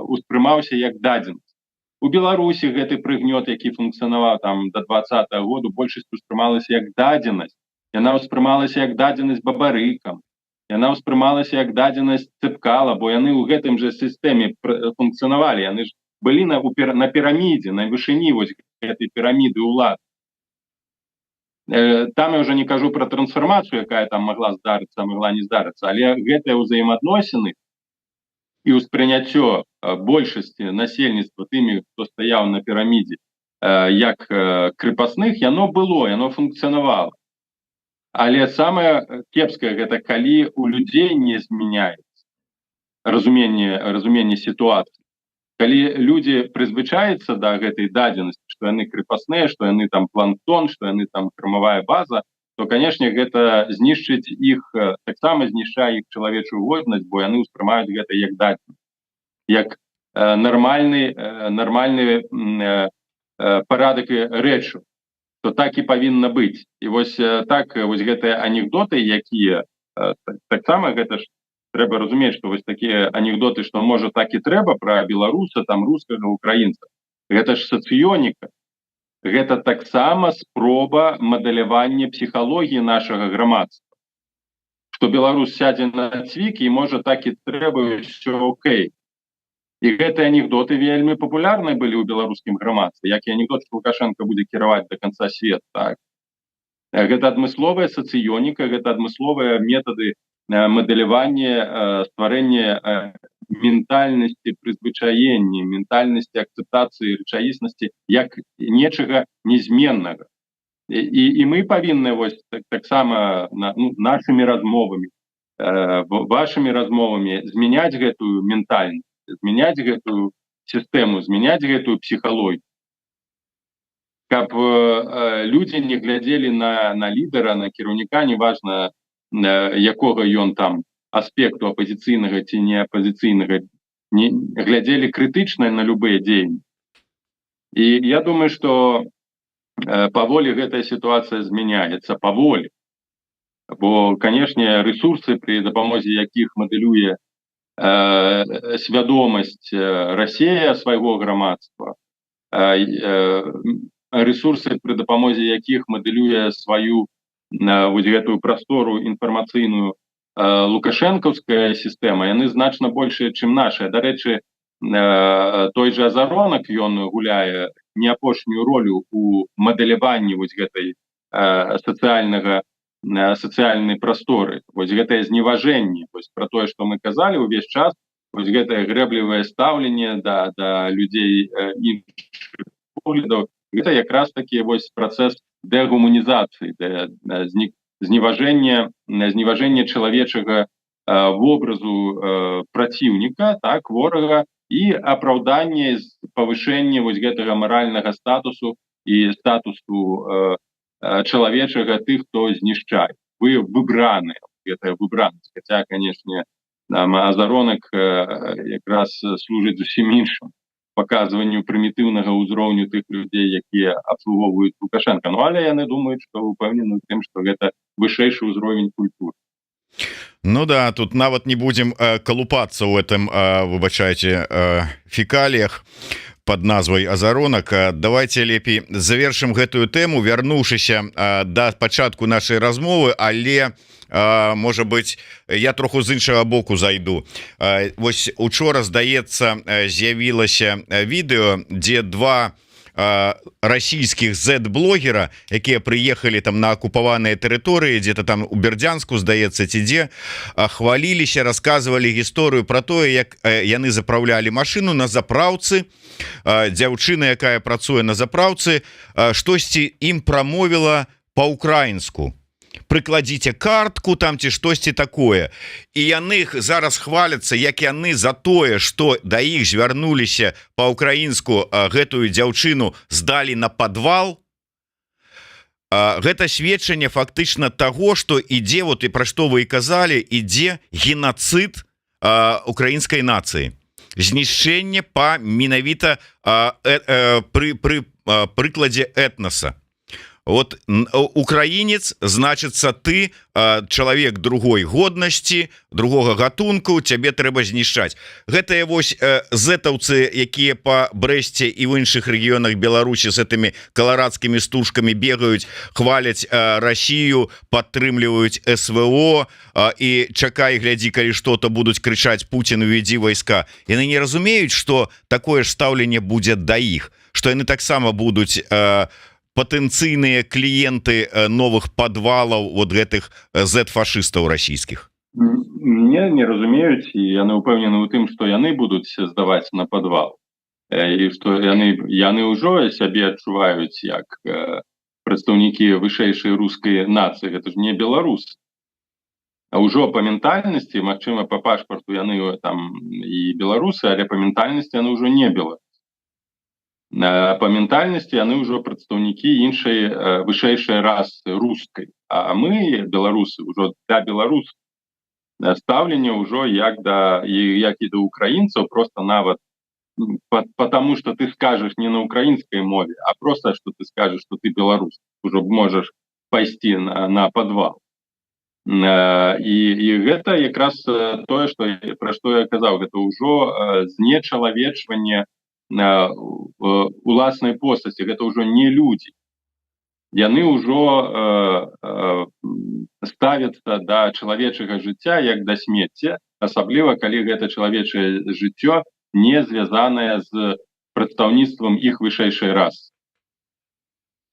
Speaker 2: успрымаўся як дадзенасць. У Беларусі гэты прыгнёт, які функцыянаваў там да 20-го году, большасць успрымалася як дадзенасць. Яна ўспрымалася як дадзенасць бабарыкам. Яна ўспрымалася як дадзенасць цыпкала, бо яны ў гэтым жа сістэме функцыянавалі. Яны ж былі на пірамідзе, на вышыні вось гэтай піраміды ўлад. Там я ўжо не кажу пра трансфармацыю, якая там магла здарыцца, магла не здарыцца, але гэтыя ўзаемаадносіны і ўспрыняццё большасці насельніцтва тымі, хто стаяў на пірамідзе, як крепасных, яно было, яно функцыянавала. Але самае кепскае гэта калі у людзей не змяняецца разуменне сітуацыі. Калі людзі прызвычаюцца да гэтай дадзенасці, што яны крепасныя, што яны там планктон, што яны там кармавая база, то, канешне, гэта знішчыць іх, таксама знішчае іх чалавечую годнасць, бо яны ўспрымаюць гэта як дадзенасць, як нармальны парадак рэчаў, то так і павінна быць. І вось так, вось гэтыя анекдоты, якія таксама гэта ж трэба разумець, што вось такія анекдоты, што можа так і трэба пра беларуса, там рускага, украінца. Гэта ж сацыёніка. Гэта таксама спроба мадэлявання псіхалогіі нашага грамадства. Што беларус сядзе на цвік і можа так і трэба, ўсё окей. І гэтыя анекдоты вельмі папулярныя былі ў беларускім грамадстве, як і анекдот, што Лукашенко будзе кіраваць да канца света. Так. Гэта адмысловая сацыёніка, гэта адмысловыя метады мадэлявання, стварэння ментальнасці прызвычаення, ментальнасці акцэптацыі рэчаіснасці як нечага незменнага. І мы павінны вось таксама нашымі размовамі, вашымі размовамі змяняць гэтую ментальнасць, змяняць гэтую сістэму, змяняць гэтую псіхалогію. Каб людзі не глядзелі на лідара, на кіраўніка, неважна, якога ён там аспекту апазіцыйнага ці не апазіцыйнага, глядзелі крытычна на любыя дзеянні. І я думаю, што паволі гэтая сітуацыя змяняецца, паволі. Бо, канешне, рэсурсы, пры дапамозе якіх мадэлюе свядомасць Расія свайго грамадства, рэсурсы, пры дапамозе якіх мадэлюе сваю вось гэтую прастору інфармацыйную лукашэнкаўская сістэма, яны значна большыя, чым нашыя. Дарэчы, той жа Азаронак, ён гуляе не апошнюю ролю у мадэляванні вось гэтай сацыяльнай прасторы. Вось гэтае зневажэнне, вось пра тое, што мы казалі ўвесь час, вось гэтае грэблівае стаўленне да людзей іншых поглядаў, гэта якраз такі вось працэс дэгуманізацыі, зневажэння чалавечага вобразу праціўніка, так, ворага, і апраўданне павышэння вось гэтага маральнага статусу і статусу чалавечага тых, хто знішчае. Вы выбраныя, гэтая выбранасць. Хаця, канешне, Азаронак якраз служыць зусім іншым паказванню прымітыўнага ўзроўню тых людзей, якія абслугоўваюць Лукашенка. Ну, але яны думаюць, што упэўнены ў тым, што гэта вышэйшы ўзровень культуры.
Speaker 1: Ну да, тут нават не будем колупаться в этом, выбачайте, фекалиях под назвай Азаронак. Давайте лепей завершым гэтую тэму, вярнуўшыся да пачатку нашай размовы, але можа быть, я троху з іншага боку зайду. Вось учора, здаецца, з'явілася відэо, дзе два расійскіх Z-блогера, якія прыехалі там на акупаваныя тэрыторыі, дзе-то там у Бердзянску, здаецца, ці дзе, хваліліся, расказвалі гісторыю пра тое, як яны запраўлялі машыну на запраўцы. Дзяўчына, якая працуе на запраўцы, штосьці ім прамовіла па-украінску: прыкладзіце картку там ці штосьці такое. І яны зараз хваляцца, як яны за тое, што да іх звярнуліся па-украінску, гэтую дзяўчыну здалі на падвал. гэта сведчанне фактычна таго, што ідзе, вот і пра што вы і казалі, ідзе геноцид украінскай нацыі, знішчэнне па менавіта пры прыкладзе этноса. Вот украінец, значыцца, ты чалавек другой годнасці, другога гатунку, цябе трэба знішчаць. Гэтыя вось зэтаўцы, якія па Брэсце і ў іншых рэгіёнах Беларусі з гэтымі каларадскімі стужкамі бегаюць, хваляць Расію, падтрымліваюць СВО і чакай, глядзі, калі што-то будуць крычаць: Пуцін, увядзі вайска. Яны не разумеюць, што такое ж стаўленне будзе да іх, што яны таксама будуць патэнцыйныя кліенты новых падвалаў вот гэтых зэт-фашыстаў расійскіх?
Speaker 2: Не разумеюць, і яны ўпэўнены ў тым, што яны будуць здаваць на падвал, і што яны ўжо сябе адчуваюць як прадстаўнікі вышэйшай рускай нацыі. Гэта ж не беларусы. А ўжо па ментальнасці, магчыма, па пашпарту яны там і беларусы, але па ментальнасці яны ўжо не беларусы. Па ментальнасці яны ўжо прадстаўнікі іншай вышэйшай расы рускай. А мы, беларусы, ўжо для беларусаў стаўленне ўжо як і да украінцаў, просто нават потому, что ты скажешь не на украінскай мове, а просто, что ты скажешь, что ты беларус, ўжо можаш пайсці на падвал. І гэта якраз тое, пра што я казаў, гэта ўжо знечалавечванне уласнай постаці. Гэта ўжо не людзі. Яны ўжо ставяцца да чалавечага жыцця як да смецця, асабліва калі гэта чалавечае жыццё не звязанае з прадстаўніцтвам іх вышэйшай расы.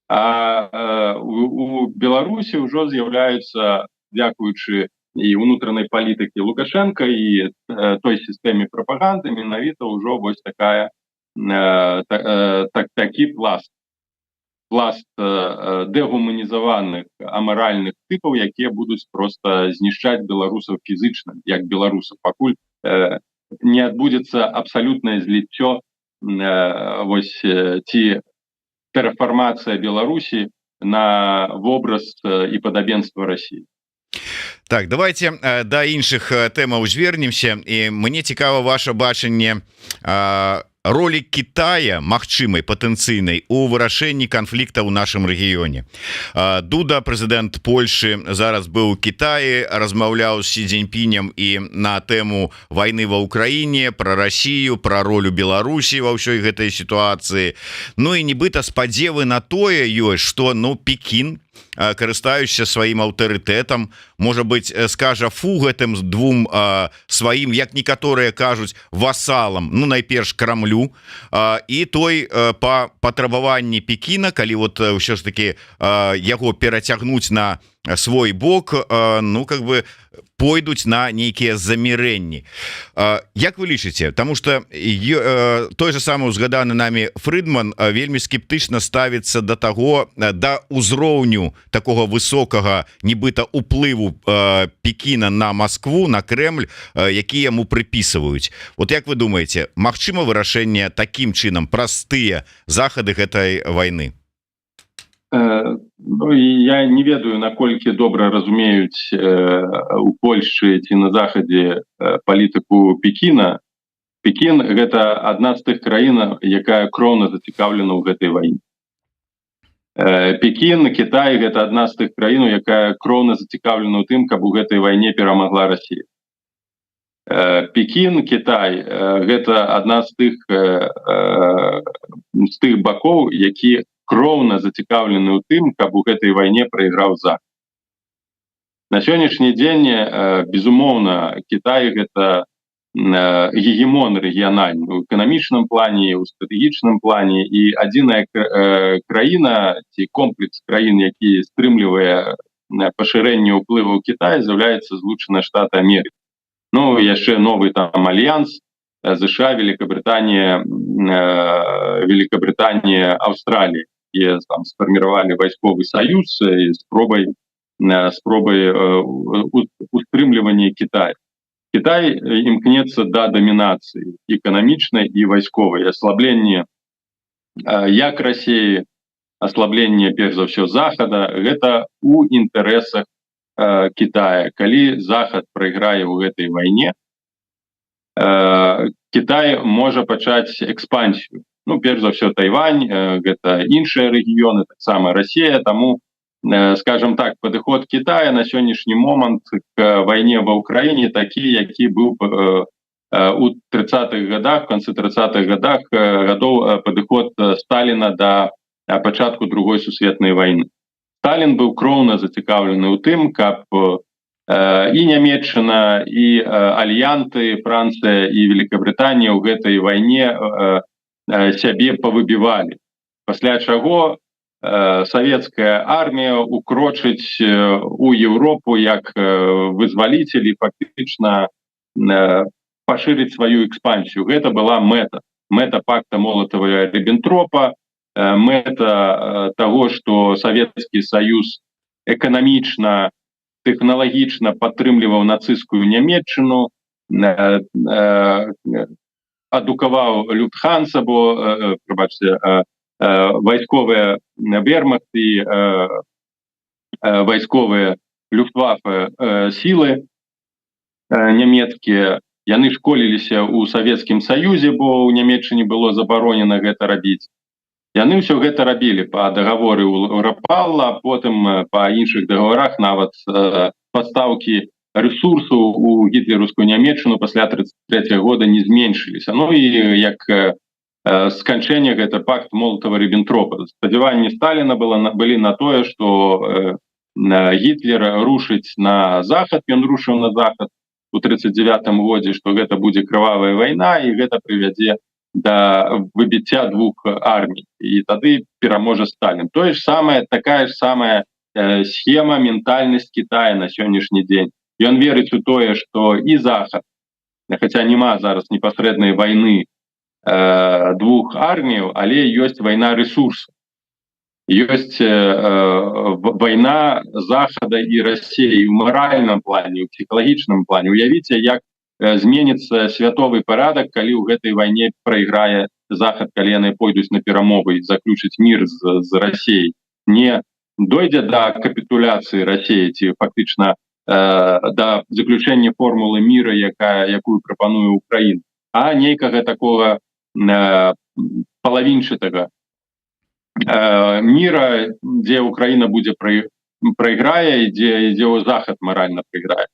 Speaker 2: А у Беларусі ўжо з'яўляюцца, дзякуючы і ўнутранай палітыкі Лукашенка і той сістэме прапаганды, менавіта ўжо вось такі пласт дэгуманізаваных амаральных тыпаў, якія будуць проста знішчаць беларусаў фізычна, як беларусаў, пакуль не адбудзецца абсалютнае зліццё ці перафармацыя Беларусі на вобраз і падабенства Расіі.
Speaker 1: Так, давайте да іншых тэмаў звернемся, і мне цікава ваше бачанне ролі Китая, магчымай патэнцыйнай, у вырашэнні канфлікта ў нашым рэгіёне. Дуда, прэзідэнт Польшы, зараз быў у Китаі, размаўляў з Сі Цзіньпінем і на тэму вайны ва Ўкраіне, пра Расію, пра ролю Беларусі ва ўсёй гэтай сітуацыі. Ну і нібыта спадзевы на тое ёсць, што Пекін, карыстаючыся сваім аўтарытэтам, можа быць, скажа фу гэтым двум сваім, як некаторыя кажуць, васалам, найперш Крамлю, і той па патрабаванні Пекіна, калі вот ўсё ж таки яго перацягнуць на свой бок, пойдуць на нейкія замірэнні. Як вы лічыце? Таму што той же самы узгаданы нами Фрыдман вельмі скептычна ставіцца да таго, да ўзроўню такога высокага нібыта уплыву Пекіна на Москву, на Кремль, які яму прыпісваюць. Вот як вы думаеце, магчыма вырашэнне такім чынам праз тыя захады гэтай вайны?
Speaker 2: Я не ведаю, наколькі добра разумеюць у Польшчы ці на захадзе палітыку Пекіна. Пекін — гэта адна з тых краін, якая кроўна зацікаўлена ў гэтай вайне. Пекін, Кітай — гэта адна з тых краін, якая кроўна зацікаўлена ў тым, каб у гэтай вайне перамагла Расія. Пекін, Кітай — гэта адна з тых бакоў, які кроўна зацікаўлены ў тым, каб у гэтай вайне прайграў Захад. На сённяшні дзень, безумоўна, Кітай — гэта гегемон рэгіянальны ў эканамічным плане, у стратэгічным плане, і адзіная краіна ці комплекс краін, які стрымлівае пашырэнне ўплыву Кітая, з'яўляецца Злучаныя Штаты Амерыкі. Яшчэ новы там альянс США, Великобританія, Аўстралія, якія там сфарміравалі вайсковы саюз і спробай устрымлівання Китая. Китай імкнецца да дамінацыі эканамічнай і вайсковай, аслабленне як Расіі, аслабление, перш за все, Захада, гэта у інтарэсах Китая. Калі Захад прайграе ў гэтай вайне, Китай можа пачаць экспансію. Ну, перш за все, Тайвань, гэта іншыя рэгіёны, таксама Расія, таму, скажем так, падыход Китая на сённяшні момант к вайне ва Ўкраіне такі, які быў у 30-х годах, в конце 30-х годов падыход Сталіна да пачатку Другой сусветнай вайны. Сталін быў кроўна зацікаўлены ў тым, каб і Нямецчына, і альянты, Францыя і Великабрытанія ў гэтай вайне сябе павыбівалі. Пасля чаго савецкая армія укрочыць у Еўропу як вызваліцель і фактычна пашырыць сваю экспансію. Гэта была мэта пакта Молатава-Ріббентропа, мэта таго, што Савецкі Саюз эканамічна, тэхналагічна падтрымліваў нацысцкую Нямецчыну, адукаваў Люфтханса, бо, прабачце, вайсковыя вермахт і вайсковыя Люфтваффе сілы нямецкія, яны школіліся ў Савецкім Саюзе, бо ў Нямецчыне было забаронена гэта рабіць. Яны ўсё гэта рабілі па дагаворы ў Рапалла, а потым па іншых дагаворах нават пастаўкі рэсурсу ў гітлераўскую Нямецчыну пасля 1933 года не зменшыліся. Ну і як сканчэнне гэта пакт Молатава-Ріббентропа. Спадзяванні Сталіна былі на тое, што Гітлер рушыць на захад, ён рушыў на захад у 1939 годзе, што гэта будзе крывавая вайна і гэта прывядзе да выбіцця двух армій. І тады пераможа Сталін. Такая ж самая схема, ментальнасць Китая на сённяшні дзень. Ён верыць у тое, што і Захад, хаця няма зараз непасрэднай вайны двух арміяў, але ёсць вайна рэсурсаў. Ёсць вайна Захада і Расіі ў маральным плане, у псіхалагічным плане. Уявіце, як зменіцца святовы парадак, калі ў гэтай вайне прайграе Захад, калі яны пойдуць на перамовы і заключыць мір з Расіяй. Не дойдзе да капітуляцыі Расіі, ці фактычна да заключэння формулы міра, якую прапануе Украіна, а нейкага такога палавінчатага міра, дзе Украіна будзе прайграе і дзе Захад маральна прайграе.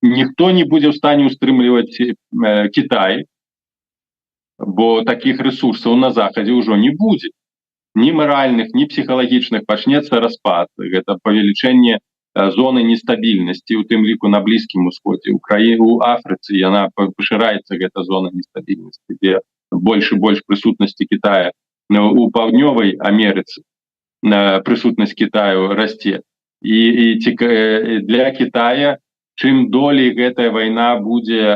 Speaker 2: Ніхто не будзе ў стане ўстрымліваць Кітай, бо такіх рэсурсаў на Захадзе ўжо не будзе. Ні маральных, ні псіхалагічных, пачнецца распад. Гэта павелічэнне зоны нестабільнасці, у тым ліку на Блізкім Усходзе. У Афрыцы яна пашыраецца, гэта зона нестабільнасці, дзе больш і больш прысутнасці Китая. У Паўднёвай Амерыцы прысутнасць Китаю расце. І для Китая чым долей гэтая вайна будзе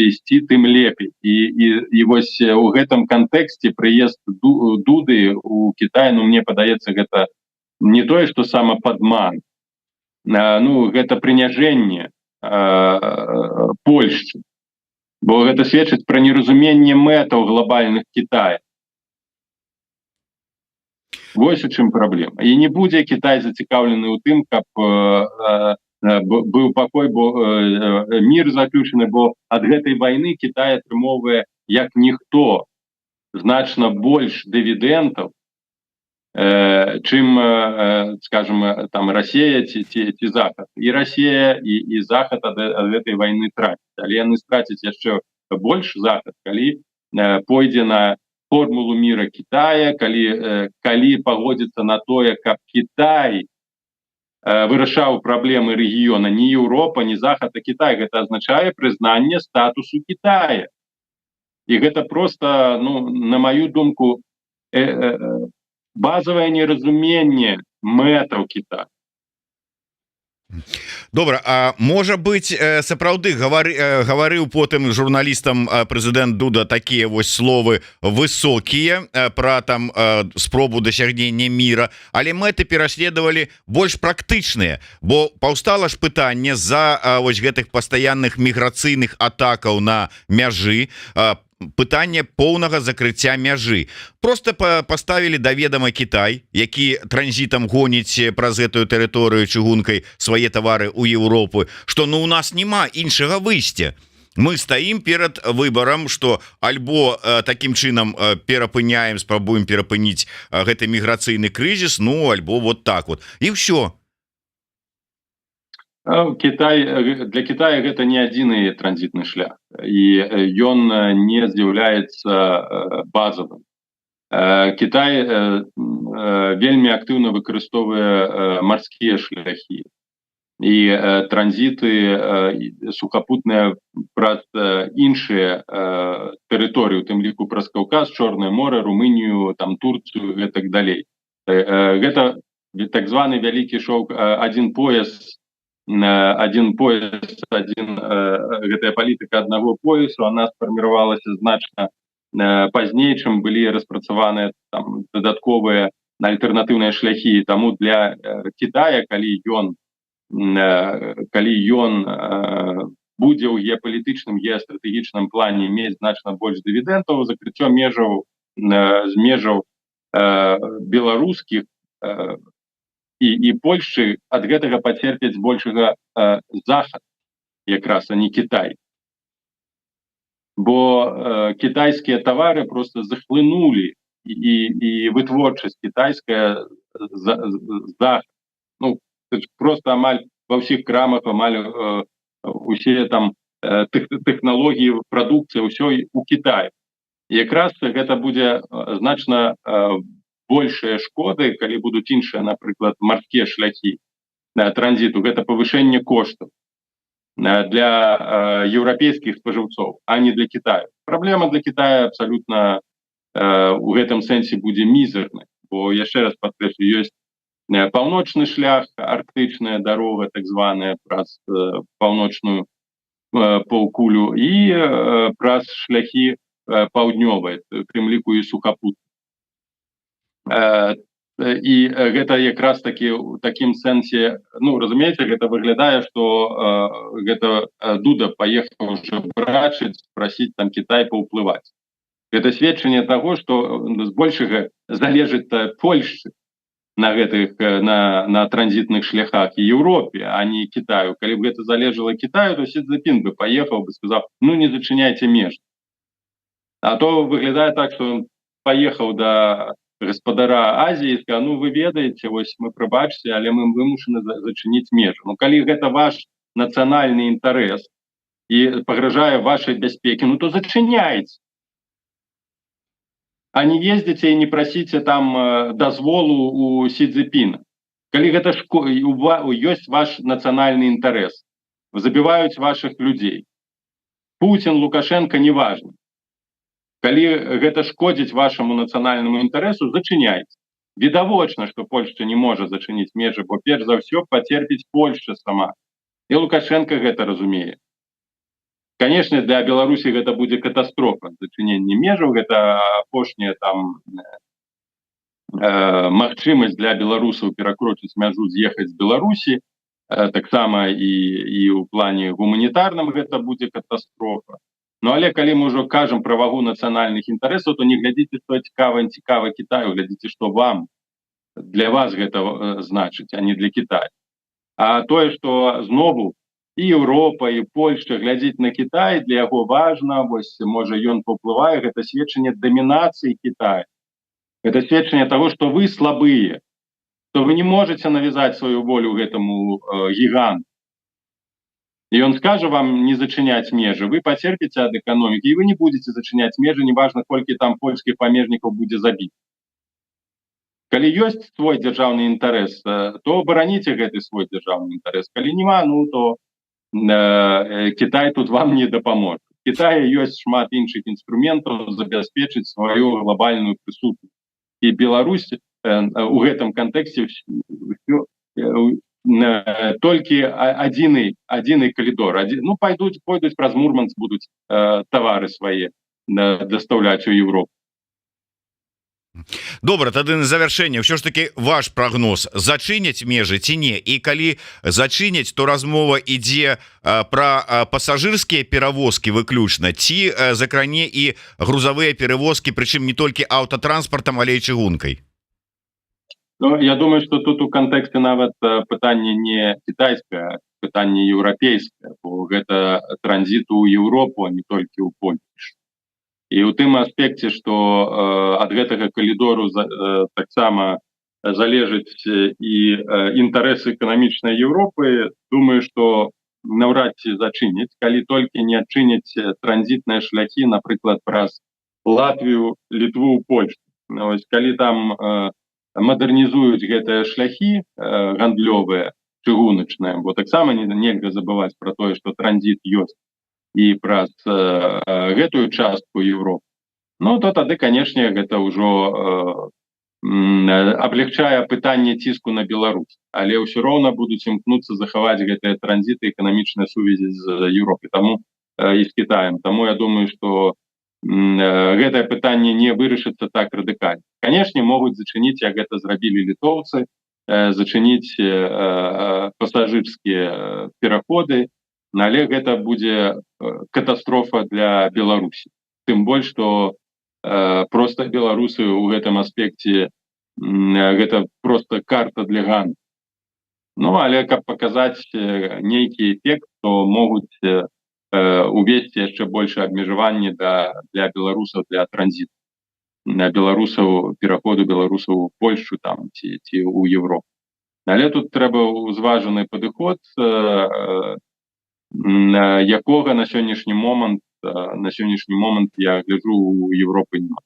Speaker 2: ісці, тым лепей. І вось у гэтым кантэксце прыезд Дуды ў Кітай, мне падаецца, гэта не тое, што самападман, гэта прыняжэнне Польшчы, бо гэта сведчыць пра неразуменне мэтаў глобальных Китая. Вось у чым праблема. І не будзе Кітай зацікаўлены ў тым, каб быў пакой, бо мір заключаны, бо ад гэтай вайны Кітай атрымоўвае як ніхто значна больш дывідэнтаў, чым, скажем, там Расія ці Захад. І Расія, і Захад ад гэтай вайны трацяць. Але яны страцяць яшчэ больш Захад, калі пойдзе на формулу міра Китая, калі пагодзіцца на тое, каб Китай вырашаў праблемы рэгіёна, не Еўропа, не Захад, а Китай. Гэта азначае прызнанне статусу Китая. І гэта проста, на маю думку, базавае неразуменне мэтаў Китая.
Speaker 1: Добра, а можа быць, сапраўды гаварыў потым журналістам прэзідэнт Дуда такія вось словы высокія пра там спробу дасягнення міра, але мэты пераследавалі больш практычныя, бо паўстала ж пытанне з-за вось гэтых пастаянных міграцыйных атакаў на мяжы, пытанне поўнага закрыцця мяжы. Просто поставілі да ведама Кітай, які транзітам гоніць праз гэтую тэрыторыю чыгункай свае тавары ў Еўропу, што ну у нас няма іншага выйсця. Мы стаім перад выбарам, што альбо такім чынам перапыняем, спрабуем перапыніць гэты міграцыйны крызіс, ну альбо вот так вот і ўсё.
Speaker 2: Китай, для Китая гэта не адзіны транзітны шлях, і ён не з'яўляецца базавым. Китай вельмі актыўна выкарыстоўвае марскія шляхі і транзіты сухапутныя праз іншыя тэрыторыі, у тым ліку праз Каўказ, Чорнае море, Румынію, там Турцыю і так далей. Гэта так званы вялікі шоўк, адзін пояс, гэтая палітыка аднаго поясу, она сфарміравалася значна пазней, чым былі распрацаваныя там дадатковыя альтэрнатыўныя шляхі. Таму для Китая, калі ён будзе ў геапалітычным, геастратэгічным плане мець значна больш дывідэнтаў, закрыццё межаў з межаў беларускіх і Польшчы ад гэтага пацерпяць большага захад, якраз, а не Кітай. Бо кітайскія тавары просто захлынулі і вытворчасць кітайская захад. Ну, просто амаль ва ўсіх крамах, амаль усе там тэхналогіі, прадукцыя, ўсё у Кітаі. Якраз гэта будзе значна большыя шкоды, калі будуць іншыя, напрыклад, марскія шляхі транзіту. Гэта павышэнне коштаў для еўрапейскіх спажыўцоў, а не для Китаю. Праблема для Китая абсалютна у гэтым сэнсе будзе мізэрнай, бо, яшчэ раз падкрэслю, ёсць паўночны шлях, арктычная дарога, так званая, праз паўночную паўкулю, і праз шляхі паўднёвыя, у тым ліку і сухапутныя. І гэта якраз такі ў такім сэнсе, ну, разумееце, гэта выглядае, што гэта Дуда паехаў жабрачыць, прасіць там Кітай паўплываць. Гэта сведчанне таго, што збольшага залежыць Польшчы на гэтых на транзітных шляхах і Еўропе, а не Китаю. Калі б гэта залежала Китаю, то Сі Цзіньпін бы паехаў бы, сказаў: ну не зачыняйце меж. А то выглядае так, што ён паехаў да гаспадара Азіі і сказаў: ну вы ведаеце, вось мы, прабачце, але мы вымушаны зачыніць межу. Ну калі гэта ваш нацыянальны інтарэс і пагражае вашай бяспекі, ну то зачыняйце. А не ездзіце і не прасіце там дазволу у Сі Цзіньпіна. Калі гэта ёсць ваш нацыянальны інтарэс, забіваюць вашых людзей. Путін, Лукашенко, неважна. Калі гэта шкодзіць вашаму нацыянальнаму інтарэсу, зачыняйце. Відавочна, што Польшча не можа зачыніць межы, бо перш за ўсё пацерпіць Польшча сама. І Лукашенко гэта разумее. Канешне, для Беларусі гэта будзе катастрофа. Зачыненне межаў, гэта апошняя там магчымасць для беларусаў перакрочыць мяжу, з'ехаць з Беларусі. Таксама і ў плане гуманітарным гэта будзе катастрофа. Ну, але калі мы ўжо кажам пра вагу нацыянальных інтарэсаў, то не глядзіце, што цікава Кітаю, глядзіце, што вам, для вас гэта значыць, а не для Кітая. А тое, што знову і Еўропа, і Польшча глядзіць на Кітай, для яго важна, вось, можа, ён паўплывае, гэта сведчанне дамінацыі Кітая. Гэта сведчанне таго, што вы слабыя, што вы не можаце навязаць сваю волю гэтаму гіганту. І ён скажа вам не зачыняць межы, вы пацерпіце ад эканомікі, і вы не будзеце зачыняць межы, неважна, колькі там польскіх памежнікаў будзе забіць. Калі ёсць свой дзяржаўны інтарэс, то абараніце гэты свой дзяржаўны інтарэс. Калі няма, ну то Кітай тут вам не дапаможа. У Кітаі ёсць шмат іншых інструментаў забяспечыць сваю глобальную прысутнасць. І Беларусь у гэтым кантэксце толькі адзіны калідор. Ну, пойдуць праз Мурманск, будуць тавары свае дастаўляць у Европу.
Speaker 1: Добра, тады на завяршэнне ўсё ж таки ваш прагноз, зачыняць межы ці не, і калі зачыняць, то размова ідзе пра пасажырскія перавозкі выключна, ці закране і грузавыя перавозкі, прычым не толькі аўтатранспартам, але і чыгункай.
Speaker 2: Ну, я думаю, что тут у кантэксце нават пытанне не кітайскае, пытанне еўрапейскае, бо гэта транзіт у Еўропу, а не толькі ў Польшу. І ў тым аспекце, што ад гэтага калідору таксама залежыць і інтарэсы эканамічнай Еўропы, думаю, што наўрад ці зачыняць, калі толькі не адчыняць транзітныя шляхі, напрыклад, праз Латвію, Літву, Польшу. Ось, калі там мадэрнізуюць гэтыя шляхі гандлёвыя, чыгуначныя, бо таксама нельга забываць пра тое, што транзіт ёсць і праз гэтую частку Европы. Ну, то тады, канешне, гэта ўжо аблегчае пытанне ціску на Беларусь. Але ўсё роўна будуць імкнуцца захаваць гэтыя транзіты эканамічныя сувязі з Европай, таму і з Кітаем. Таму я думаю, што гэтае пытанне не вырашыцца так радыкальна. Канешне, могуць зачыніць, як гэта зрабілі літоўцы, зачыніць пасажырскія пераходы, але гэта будзе катастрофа для Беларусі. Тым больш, што проста беларусы ў гэтым аспекце гэта проста карта для гандлю. Ну, але каб паказаць нейкі эфект, то могуць увесці яшчэ больше абмежаванні для беларусаў для транзіту. Беларусаў, пераходу беларусаў у Польшу там, ці ў Европу. Але тут трэба ўзважаны падыход, якога на сённяшні момант я гляджу у Европы няма.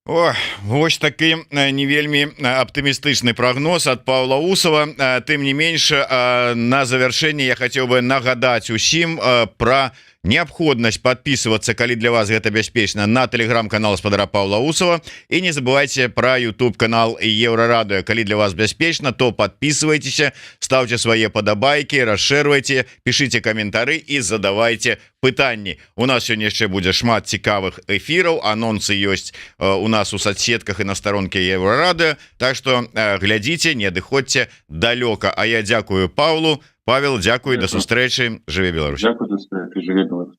Speaker 1: О, вось такі не вельмі аптымістычны прагноз ад Паўла Усова. Тым не менш, на завяршэнне я хацеў бы нагадаць усім пра неабходнасць подписываться, калі для вас гэта бяспечна, на телеграм-канал спадара Паўла Усова, і не забывайте про YouTube канал Еўрарадыё. Калі для вас бяспечна, то подписывайтесь, ставьте свае падабайкі, расшэрвайте, пишите каментары і задавайте пытанні. У нас сёння яшчэ будзе шмат цікавых эфіраў, анонсы ёсць у нас у соцсетках і на старонке Еўрарадыё, так что глядзіце, не адыходзьце далёка. А я дзякую Павлу. Павел, дзякуй, до сустрэчы, жыве Беларусь.
Speaker 2: Дзякуй, до сустрэчы, жыве Беларусь.